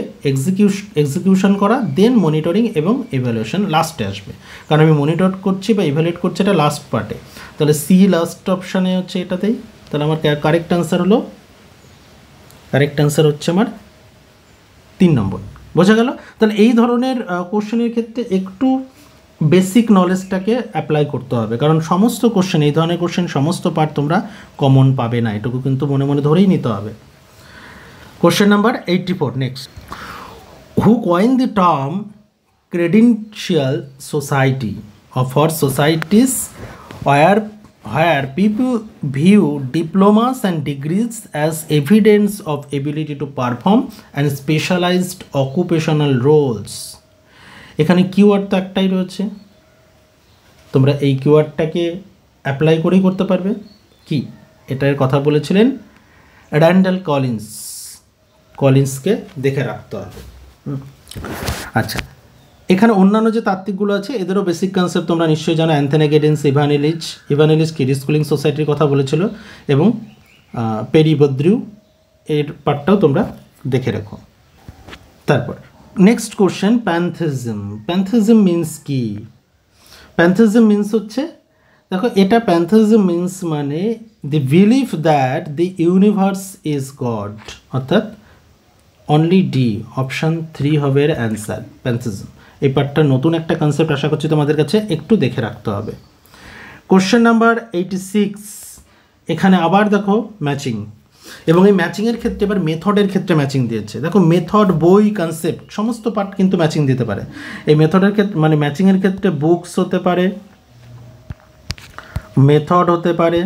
এক্সিকিউশন করা, দেন মনিটরিং এবং ইভ্যালুয়েশন লাস্টে আসবে, কারণ আমি মনিটর করছি বা ইভ্যালুয়েট করছি এটা লাস্ট পার্টে। তাহলে সি লাস্ট অপশানে হচ্ছে এটাতেই। তাহলে আমার কারেক্ট আনসার হচ্ছে আমার 3 নম্বর। বোঝা গেল? তাহলে এই ধরনের কোশ্চেনের ক্ষেত্রে একটু বেসিক নলেজটাকে অ্যাপ্লাই করতে হবে, কারণ সমস্ত কোশ্চেন, এই ধরনের কোশ্চেন সমস্ত পার্ট তোমরা কমন পাবে না, এটুকু কিন্তু মনে মনে ধরেই নিতে হবে। Question number 84 next. Who coin the term credential society for societies where people view diplomas and degrees as evidence of ability to perform and specialized occupational roles? এখানে কিওয়ার্ড তো একটাই রয়েছে, তোমরা এই কিওয়ার্ডটাকে অ্যাপ্লাই করেই করতে পারবে। কি এটার কথা বলেছিলেন র্যান্ডাল কলিন্সকে দেখে রাখতে হবে। আচ্ছা, এখানে অন্যান্য যে তাত্ত্বিকগুলো আছে এদেরও বেসিক কনসেপ্ট তোমরা নিশ্চয়ই জানো। অ্যান্থনি গিডেন্স, ইভানিলিজ কিড স্কুলিং সোসাইটির কথা বলেছিল, এবং পেরি বদ্রিউ এর পার্টটাও তোমরা দেখে রাখো। তারপর নেক্সট কোশ্চেন, প্যান্থিজম মিন্স কি? প্যান্থিজম মিন্স হচ্ছে, দেখো এটা প্যান্থিজম মিন্স মানে the believe that the universe is God, অর্থাৎ অনলি ডি অপশান 3 হবে এর অ্যান্সার, প্যান্থিজম। এই পার্টটা নতুন একটা কনসেপ্ট, আশা করছি তোমাদের কাছে একটু দেখে রাখতে হবে। কোশ্চেন নাম্বার 86, এখানে আবার দেখো ম্যাচিং, এবং এই ম্যাচিংয়ের ক্ষেত্রে এবার মেথডের ক্ষেত্রে ম্যাচিং দিয়েছে। দেখো মেথড, বই, কনসেপ্ট সমস্ত পার্ট কিন্তু ম্যাচিং দিতে পারে। এই মেথডের ক্ষেত্রে মানে ম্যাচিংয়ের ক্ষেত্রে বুকস হতে পারে, মেথড হতে পারে,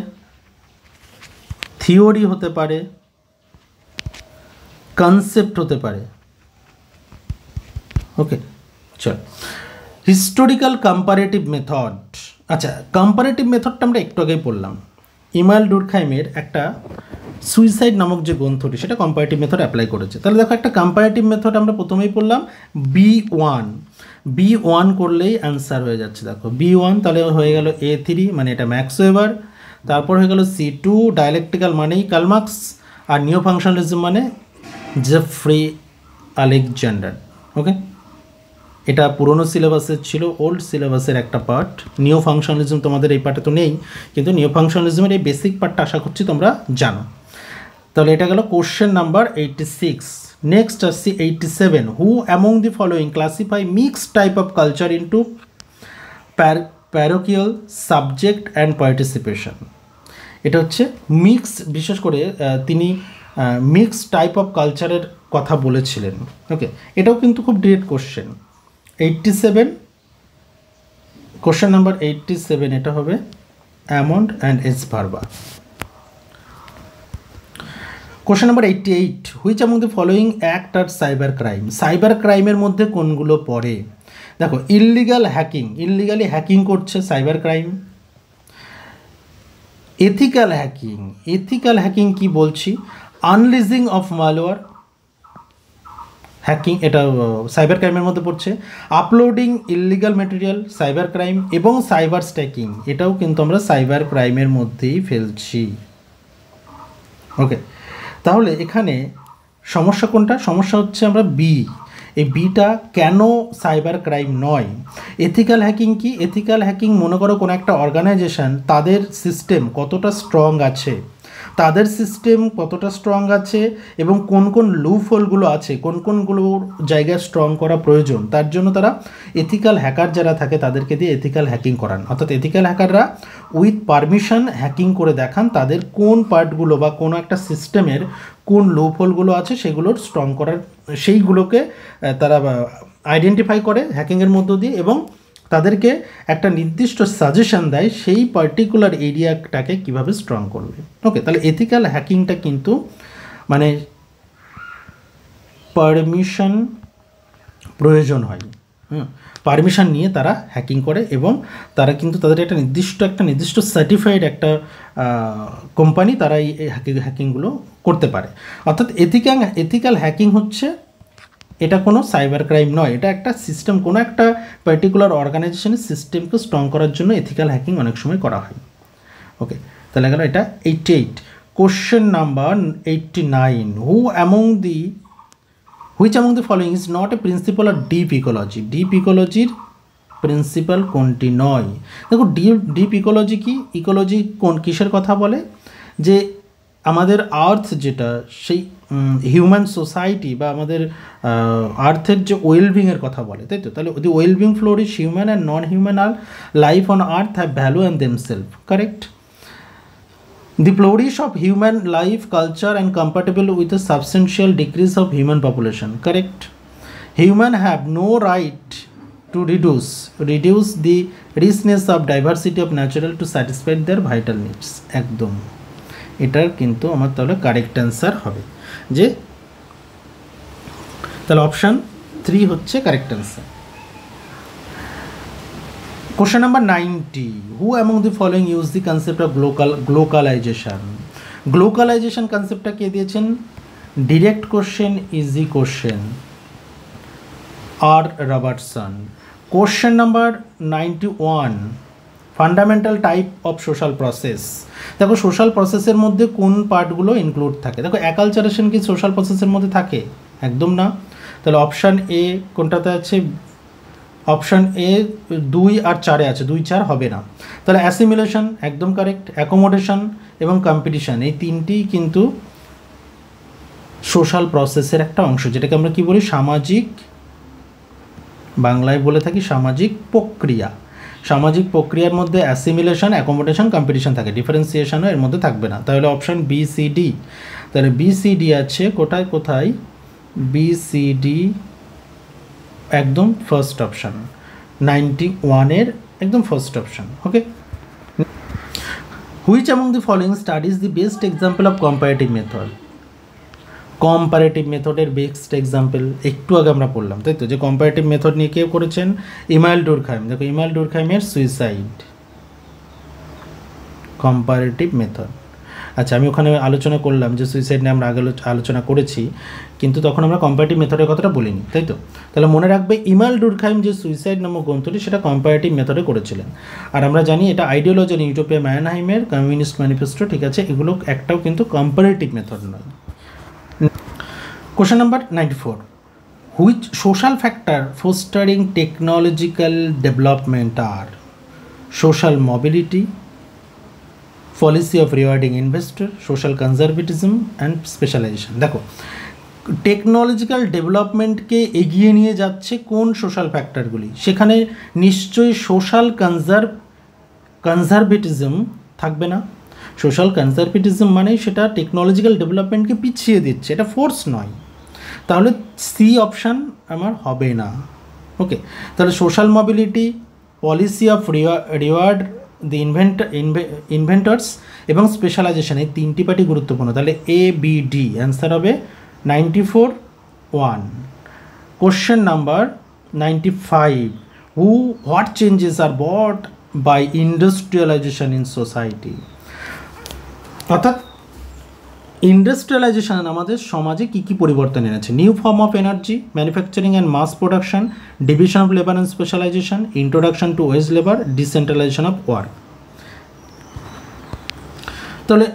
থিওরি হতে পারে, কনসেপ্ট হতে পারে। ওকে, চল হিস্টোরিক্যাল কম্পারেটিভ মেথড। আচ্ছা, কম্পারেটিভ মেথডটা আমরা একটু আগেই পড়লাম। ইমাল ডুরখাইমের একটা সুইসাইড নামক যে গ্রন্থটি, সেটা কম্পারেটিভ মেথড অ্যাপ্লাই করেছে। তাহলে দেখো একটা কম্পারেটিভ মেথড আমরা প্রথমেই পড়লাম, B1 করলেই অ্যান্সার হয়ে যাচ্ছে। দেখো B1 তাহলে হয়ে গেল A3 মানে এটা ম্যাক্স ওয়েবার, তারপর হয়ে গেল C2 ডায়ালেকটিক্যাল মানেই কার্ল মার্কস, আর নিও ফাংশনালিজম মানে জেফ্রি আলেকজান্ডার। ওকে, এটা পুরনো সিলেবাসের ছিল, ওল্ড সিলেবাসের একটা পার্ট। নিও ফাংশনালিজম তোমাদের এই পার্টে তো নেই, কিন্তু নিও ফাংশনালিজমের এই বেসিক পার্টটা আশা করছি তোমরা জানো। তাহলে এটা গেল কোশ্চেন নাম্বার 86। নেক্সট আসছি 87। Who among the following classify mixed type of culture into parochial, subject and participation. এটা হচ্ছে মিক্সড, বিশেষ করে তিনি মিক্সড টাইপ অফ কালচারের কথা বলেছিলেন। ওকে, এটাও কিন্তু খুব ডিরেক্ট কোশ্চেন। 87, কোশ্চেন নাম্বার 87, এটা হবে Almond and S Verba. Question number 88, which among the following act are cyber crime. Cyber ক্রাইমের মধ্যে কোনগুলো পড়ে? দেখো, ইললিগাল হ্যাকিং, ইললিগালি হ্যাকিং করছে cyber crime. Ethical hacking, ethical hacking কি বলছি? আনলিজিং অফ মালওয়্যার হ্যাকিং, এটা সাইবার ক্রাইমের মধ্যে পড়ছে। Uploading illegal material cyber crime, এবং সাইবার স্ট্যাকিং, এটাও কিন্তু আমরা সাইবার ক্রাইমের মধ্যেই ফেলছি। ওকে, তাহলে এখানে সমস্যা কোনটা? সমস্যা হচ্ছে আমরা বি, এই বিটা কেন সাইবার ক্রাইম নয়। এথিক্যাল হ্যাকিং কি? এথিক্যাল হ্যাকিং মনে করো কোনো একটা অর্গানাইজেশন, তাদের সিস্টেম কতটা স্ট্রং আছে, তাদের সিস্টেম কতটা স্ট্রং আছে, এবং কোন কোন লুপহোলগুলো আছে, কোন কোনগুলোর জায়গায় স্ট্রং করা প্রয়োজন, তার জন্য তারা এথিক্যাল হ্যাকার যারা থাকে তাদেরকে দিয়ে এথিক্যাল হ্যাকিং করান। অর্থাৎ এথিক্যাল হ্যাকাররা উইথ পারমিশন হ্যাকিং করে দেখান তাদের কোন পার্টগুলো বা কোনো একটা সিস্টেমের কোন লুপহোলগুলো আছে সেগুলোর স্ট্রং করার, সেইগুলোকে তারা আইডেন্টিফাই করে হ্যাকিংয়ের মধ্য দিয়ে, এবং তাদেরকে একটা নির্দিষ্ট সাজেশন দেয় সেই পার্টিকুলার এরিয়াটাকে কিভাবে স্ট্রং করবে। ওকে, তাহলে এথিক্যাল হ্যাকিংটা কিন্তু মানে পারমিশন প্রয়োজন হয়, পারমিশন নিয়ে তারা হ্যাকিং করে, এবং তারা কিন্তু তাদের একটা নির্দিষ্ট সার্টিফাইড একটা কোম্পানি, তারা এই হ্যাকিংগুলো করতে পারে। অর্থাৎ এথিক্যাল হ্যাকিং হচ্ছে, এটা কোনো সাইবার ক্রাইম নয়, এটা একটা সিস্টেম, কোনো একটা পার্টিকুলার অর্গানাইজেশনের সিস্টেমকে স্ট্রং করার জন্য এথিক্যাল হ্যাকিং অনেক সময় করা হয়। ওকে, তাহলে গেল এটা 88। Question number 89, which among the following is not a principle of deep ecology. Deep ইকোলজির প্রিন্সিপাল কোনটি নয়? দেখো, ডিপ ইকোলজি কি? ইকোলজি কিসের কথা বলে? যে আমাদের আর্থ যেটা, সেই হিউম্যান সোসাইটি বা আমাদের আর্থের যে ওয়েলবিংয়ের কথা বলে, তাই তো? তাহলে the wellbeing flourish human and non human are life on earth have value and themself, correct? The flourish of human life, culture and compatible with a substantial decrease of human population, correct? Human have no right to reduce the richness of diversity of natural to satisfy their vital needs. একদম, এটার কিন্তু আমার তাহলে correct answer হবে, যে তাহলে option 3 হচ্ছে correct answer. Question number 90. Who among the following use the concept of globalization? Globalization conceptটা কে দিয়েছেন? Direct question, easy question, R Robertson. Question number 91. Fundamental type of social process. দেখো, সোশ্যাল প্রসেসের মধ্যে কোন পার্টগুলো ইনক্লুড থাকে? দেখো, অ্যাকালচারেশন কি সোশ্যাল প্রসেসের মধ্যে থাকে? একদম না। তাহলে অপশান এ কোনটাতে আছে? অপশান এ 2 আর 4-এ আছে, 2, 4 হবে না। তাহলে অ্যাসিমিলেশন একদম কারেক্ট, অ্যাকোমোডেশন এবং কম্পিটিশন, এই তিনটিই কিন্তু সোশ্যাল প্রসেসের একটা অংশ, যেটাকে আমরা কি বলি? সামাজিক, বাংলায় বলে থাকি সামাজিক প্রক্রিয়া। সামাজিক প্রক্রিয়ার মধ্যে অ্যাসিমিলেশন, অ্যাকোমোডেশন, কম্পিটিশন থাকে, ডিফারেন্সিয়েশনও এর মধ্যে থাকবে না। তাহলে অপশান বি, সি, ডি। তাহলে বি, সি, ডি আছে কোথায়? বি, সি, ডি একদম ফার্স্ট অপশান, 91-এর একদম first option. Okay, which among the following studies the best example of comparative method. Comparative মেথডের বেস্ট এক্সাম্পল একটু আগে আমরা পড়লাম, তাই তো? যে কম্পারেটিভ মেথড নিয়ে কে করেছেন? ইমানুয়েল ডুরখাইম। দেখো, ইমানুয়েল ডুরখাইমের সুইসাইড, কম্পারেটিভ মেথড। আচ্ছা, আমি ওখানে আলোচনা করলাম যে সুইসাইড নিয়ে আমরা আগে আলোচনা করেছি, কিন্তু তখন আমরা কম্পারেটিভ মেথডের কথাটা বলিনি, তাই তো? তাহলে মনে রাখবে, ইমানুয়েল ডুরখাইম যে সুইসাইড নামক গ্রন্থটি, সেটা কম্পারেটিভ মেথডে করেছিলেন। আর আমরা জানি এটা আইডিওলজি অ্যান্ড ইউটোপিয়া ম্যানহাইমের কমিউনিস্ট ম্যানিফেস্টো, ঠিক আছে? এগুলো একটাও কিন্তু কম্পারেটিভ মেথড নয়। Question number 94. Which social factor fostering technological development are social mobility, policy of rewarding investor, social conservatism and specialisation. দেখো, টেকনোলজিক্যাল ডেভেলপমেন্টকে এগিয়ে নিয়ে যাচ্ছে কোন সোশ্যাল ফ্যাক্টরগুলি, সেখানে নিশ্চয়ই সোশ্যাল কনজারভেটিজম থাকবে না। সোশ্যাল কনজারভেটিজম মানে সেটা টেকনোলজিক্যাল ডেভেলপমেন্টকে পিছিয়ে দিচ্ছে, এটা ফোর্স নয়। তাহলে সি অপশান আমার হবে না। ওকে, তাহলে social mobility, policy of reward the inventors এবং স্পেশালাইজেশন, এই তিনটি পার্টি গুরুত্বপূর্ণ। তাহলে এ বি ডি অ্যান্সার হবে 94-1। Question number 95, what changes are brought by industrialization in society. অর্থাৎ ইন্ডাস্ট্রিয়ালাইজেশন আমাদের সমাজে কী কী পরিবর্তন এনেছে? New form of energy, manufacturing and mass production, division of labour and specialization, introduction to wage labour, decentralization of work. তাহলে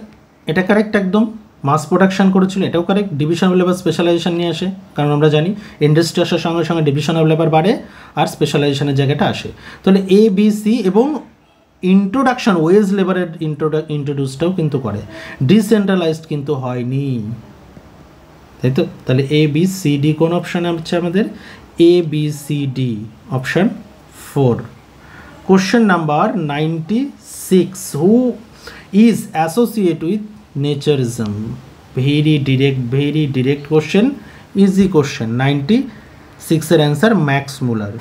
এটা correct একদম। মাস প্রোডাকশন করেছিল, এটাও correct. Division of labour, specialization নিয়ে আসে, কারণ আমরা জানি ইন্ডাস্ট্রি আসার সঙ্গে সঙ্গে ডিভিশন অফ লেবার বাড়ে আর স্পেশালাইজেশনের জায়গাটা আসে। তাহলে এ বি সি, এবং ইন্ট্রোডাকশন ওয়েজ লেবারের ইন্ট্রোডিউসটাও কিন্তু করে, ডিসেন্ট্রালাইজড কিন্তু হয়নি, তাই তো? তাহলে এ বি সি ডি কোন অপশানে হচ্ছে আমাদের? A B C D option 4। Question number 96, who is associate with naturism? Very direct question, easy question. 96-এর answer Max Muller.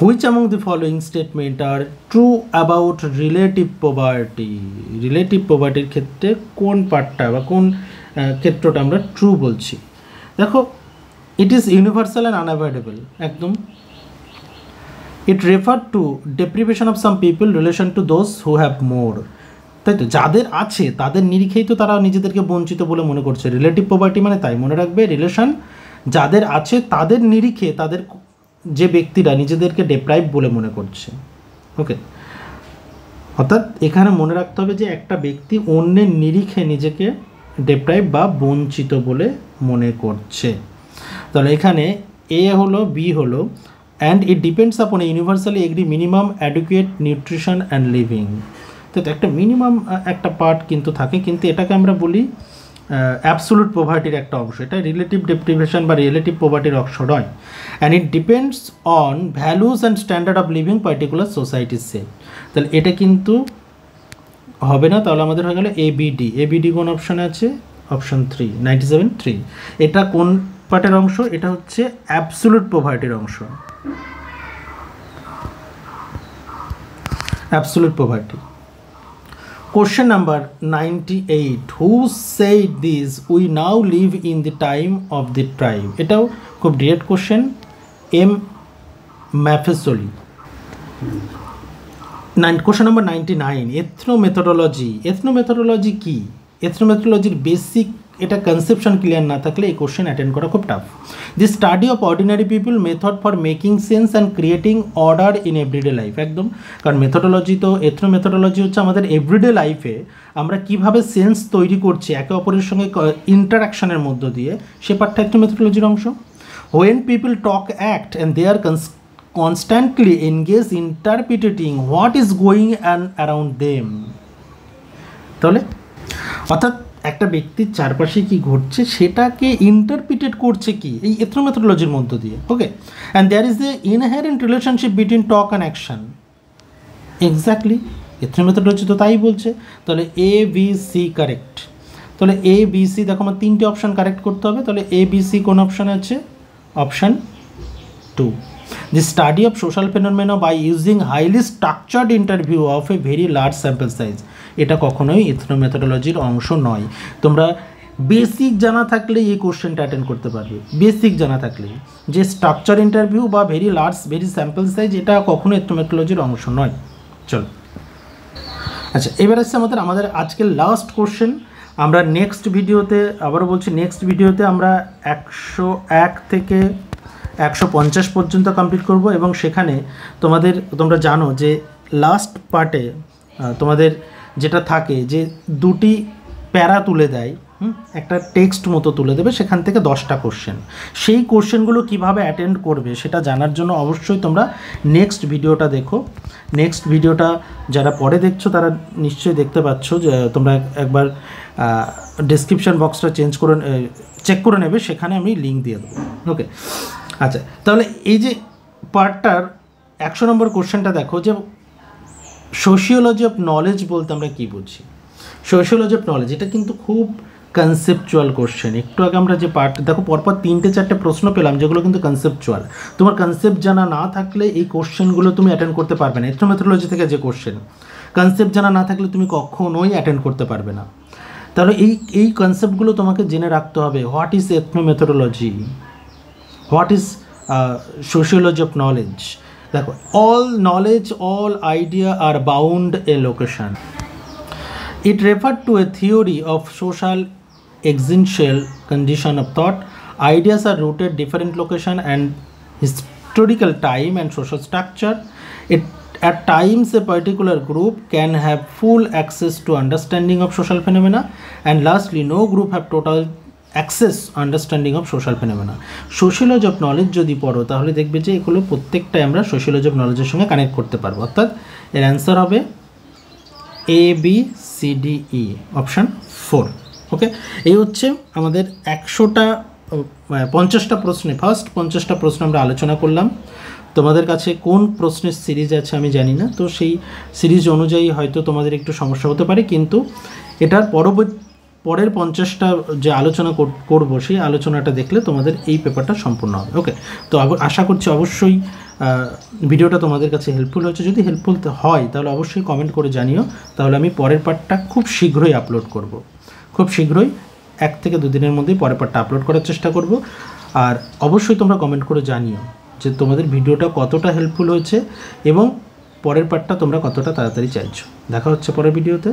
Which among the following statement are true about relative poverty? Relative পভার্টির ক্ষেত্রে কোন পার্টটা বা কোন ক্ষেত্রটা আমরা true বলছি? দেখো, it is universal and unavoidable, একদম। It refer to deprivation of some people relation to those who have more, তাই তো? যাদের আছে তাদের নিরিখেই তো তারা নিজেদেরকে বঞ্চিত বলে মনে করছে। রিলেটিভ পভার্টি মানে তাই মনে রাখবে, রিলেশন যাদের আছে তাদের নিরিখে তাদের যে ব্যক্তিরা নিজেদেরকে ডেপ্রাইভ বলে মনে করছে। ওকে, অর্থাৎ এখানে মনে রাখতে হবে যে একটা ব্যক্তি অন্যের নিরিখে নিজেকে ডেপ্রাইভ বা বঞ্চিত বলে মনে করছে। তাহলে এখানে এ হলো, বি হলো, and it depends upon a universally agree minimum adequate nutrition and living. তো একটা মিনিমাম একটা পার্ট কিন্তু থাকে, কিন্তু এটাকে আমরা বলি অ্যাবসোলুট পভার্টির একটা অংশ। এটা রিলেটিভ ডেপ্রিভেশন বা রিলেটিভ পভার্টির অংশ নয়। And it depends on values and standard of living particular সোসাইটির সেট। তাহলে এটা কিন্তু হবে না। তাহলে আমাদের হয়ে গেল এবিডি। এবিডি কোন অপশানে আছে? অপশান 3, 97-3। এটা কোন পার্টের অংশ? এটা হচ্ছে অ্যাবসোলুট পভার্টির অংশ, absolute poverty. Question number 98, who said this? We now live in the time of the tribe. এটাও খুব direct question, M Maffesoli. Question number 99, ethnomethodology. Ethnomethodology কি? এথনোমেথোডোলজির বেসিক এটা কনসেপশন ক্লিয়ার না থাকলে এই কোশ্চেন অ্যাটেন্ড করা খুব tough. The study of ordinary people, method for making sense and creating order in everyday life. একদম, কারণ মেথোডোলজি তো এথনোমেথোডোলজি হচ্ছে আমাদের এভরিডে লাইফে আমরা কীভাবে সেন্স তৈরি করছি একে অপরের সঙ্গে ইন্টারাকশনের মধ্য দিয়ে, সে পার্টটা এথনোমেথোডোলজির অংশ। When people talk act and they are constantly engage interpreting what is going on around them। তাহলে অর্থাৎ একটা ব্যক্তির চারপাশে কি ঘটছে সেটাকে ইন্টারপ্রিটেট করছে কি? এই এথনোমেথোডোলজির মধ্য দিয়ে। Okay, and there is a inherent relationship between talk and action. Exactly, ethnomethodology তো তাই বলছে। তাহলে এ বি সি কারেক্ট। তাহলে এ বি সি, দেখো আমার 3টে অপশান কারেক্ট করতে হবে। তাহলে এ বি সি কোন অপশানে আছে? Option 2। The study of social phenomena by using highly structured interview of a very large sample size, এটা কখনোই এথনোমেথোডোলজির অংশ নয়। তোমরা বেসিক জানা থাকলে এই কোশ্চেনটা অ্যাটেন্ড করতে পারবে। বেসিক জানা থাকলে যে স্ট্রাকচার ইন্টারভিউ বা ভেরি স্যাম্পল সাইজ, এটা কখনো এথনোমেথোডোলজির অংশ নয়। চলো, আচ্ছা, এবার আসছে আমাদের আজকের লাস্ট কোশ্চেন। আমরা নেক্সট ভিডিওতে, আবারও বলছি, নেক্সট ভিডিওতে আমরা 101 থেকে 150 পর্যন্ত কমপ্লিট করব, এবং সেখানে তোমরা জানো যে লাস্ট পার্টে তোমাদের যেটা থাকে যে দুটি প্যারা তুলে দেয়, একটা টেক্সট মতো তুলে দেবে, সেখান থেকে 10টা কোশ্চেন। সেই কোশ্চেনগুলো কিভাবে অ্যাটেন্ড করবে সেটা জানার জন্য অবশ্যই তোমরা নেক্সট ভিডিওটা দেখো। নেক্সট ভিডিওটা যারা পরে দেখছো তারা নিশ্চয়ই দেখতে পাচ্ছ, যে তোমরা একবার ডেসক্রিপশন বক্সটা চেক করে নেবে, সেখানে আমি লিঙ্ক দিয়ে দেবো। ওকে, আচ্ছা, তাহলে এই যে পার্টটার 100 নম্বর কোশ্চেনটা দেখো, যে সোশিওলজি অফ নলেজ বলতে আমরা কী বুঝি। সোশিওলজি অফ নলেজ এটা কিন্তু খুব কনসেপচুয়াল কোশ্চেন। একটু আগে আমরা যে পার্ট দেখো, পরপর 3-4টে প্রশ্ন পেলাম যেগুলো কিন্তু কনসেপচুয়াল। তোমার কনসেপ্ট জানা না থাকলে এই কোশ্চেনগুলো তুমি অ্যাটেন্ড করতে পারবে না। এথনোমেথোলজি থেকে যে কোশ্চেন, কনসেপ্ট জানা না থাকলে তুমি কখনোই অ্যাটেন্ড করতে পারবে না। তাহলে এই কনসেপ্টগুলো তোমাকে জেনে রাখতে হবে। What is ethnomethodology, what is sociology of knowledge. দেখো, all knowledge, all idea are bound a location. It referred to a theory of social existential condition of thought. Ideas are rooted different location and historical time and social structure. At times a particular group can have full access to understanding of social phenomena, and lastly no group have total access understanding of social phenomena. Sociology of knowledge যদি পড়ো তাহলে দেখবে যে এগুলো প্রত্যেকটাই আমরা sociology of নলেজের সঙ্গে কানেক্ট করতে পারবো। অর্থাৎ এর অ্যান্সার হবে ABCDE, অপশান 4। ওকে, এই হচ্ছে আমাদের 50টা প্রশ্নে ফার্স্ট 50টা প্রশ্ন আমরা আলোচনা করলাম। তোমাদের কাছে কোন প্রশ্নের সিরিজ আছে আমি জানি না, তো সেই সিরিজ অনুযায়ী হয়তো তোমাদের একটু সমস্যা হতে পারে, কিন্তু এটার পরের 50টা যে আলোচনা করব সেই আলোচনাটা দেখলে তোমাদের এই পেপারটা সম্পূর্ণ হবে। ওকে, তো আশা করছি অবশ্যই ভিডিওটা তোমাদের কাছে হেল্পফুল হয়েছে। যদি হেল্পফুল হয় তাহলে অবশ্যই কমেন্ট করে জানিও, তাহলে আমি পরের পার্টটা খুব শীঘ্রই আপলোড করব। খুব শীঘ্রই 1 থেকে 2 দিনের মধ্যেই পরের পার্টটা আপলোড করার চেষ্টা করব। আর অবশ্যই তোমরা কমেন্ট করে জানিও যে তোমাদের ভিডিওটা কতটা হেল্পফুল হয়েছে এবং পরের পার্টটা তোমরা কতটা তাড়াতাড়ি চাইছো। দেখা হচ্ছে পরের ভিডিওতে।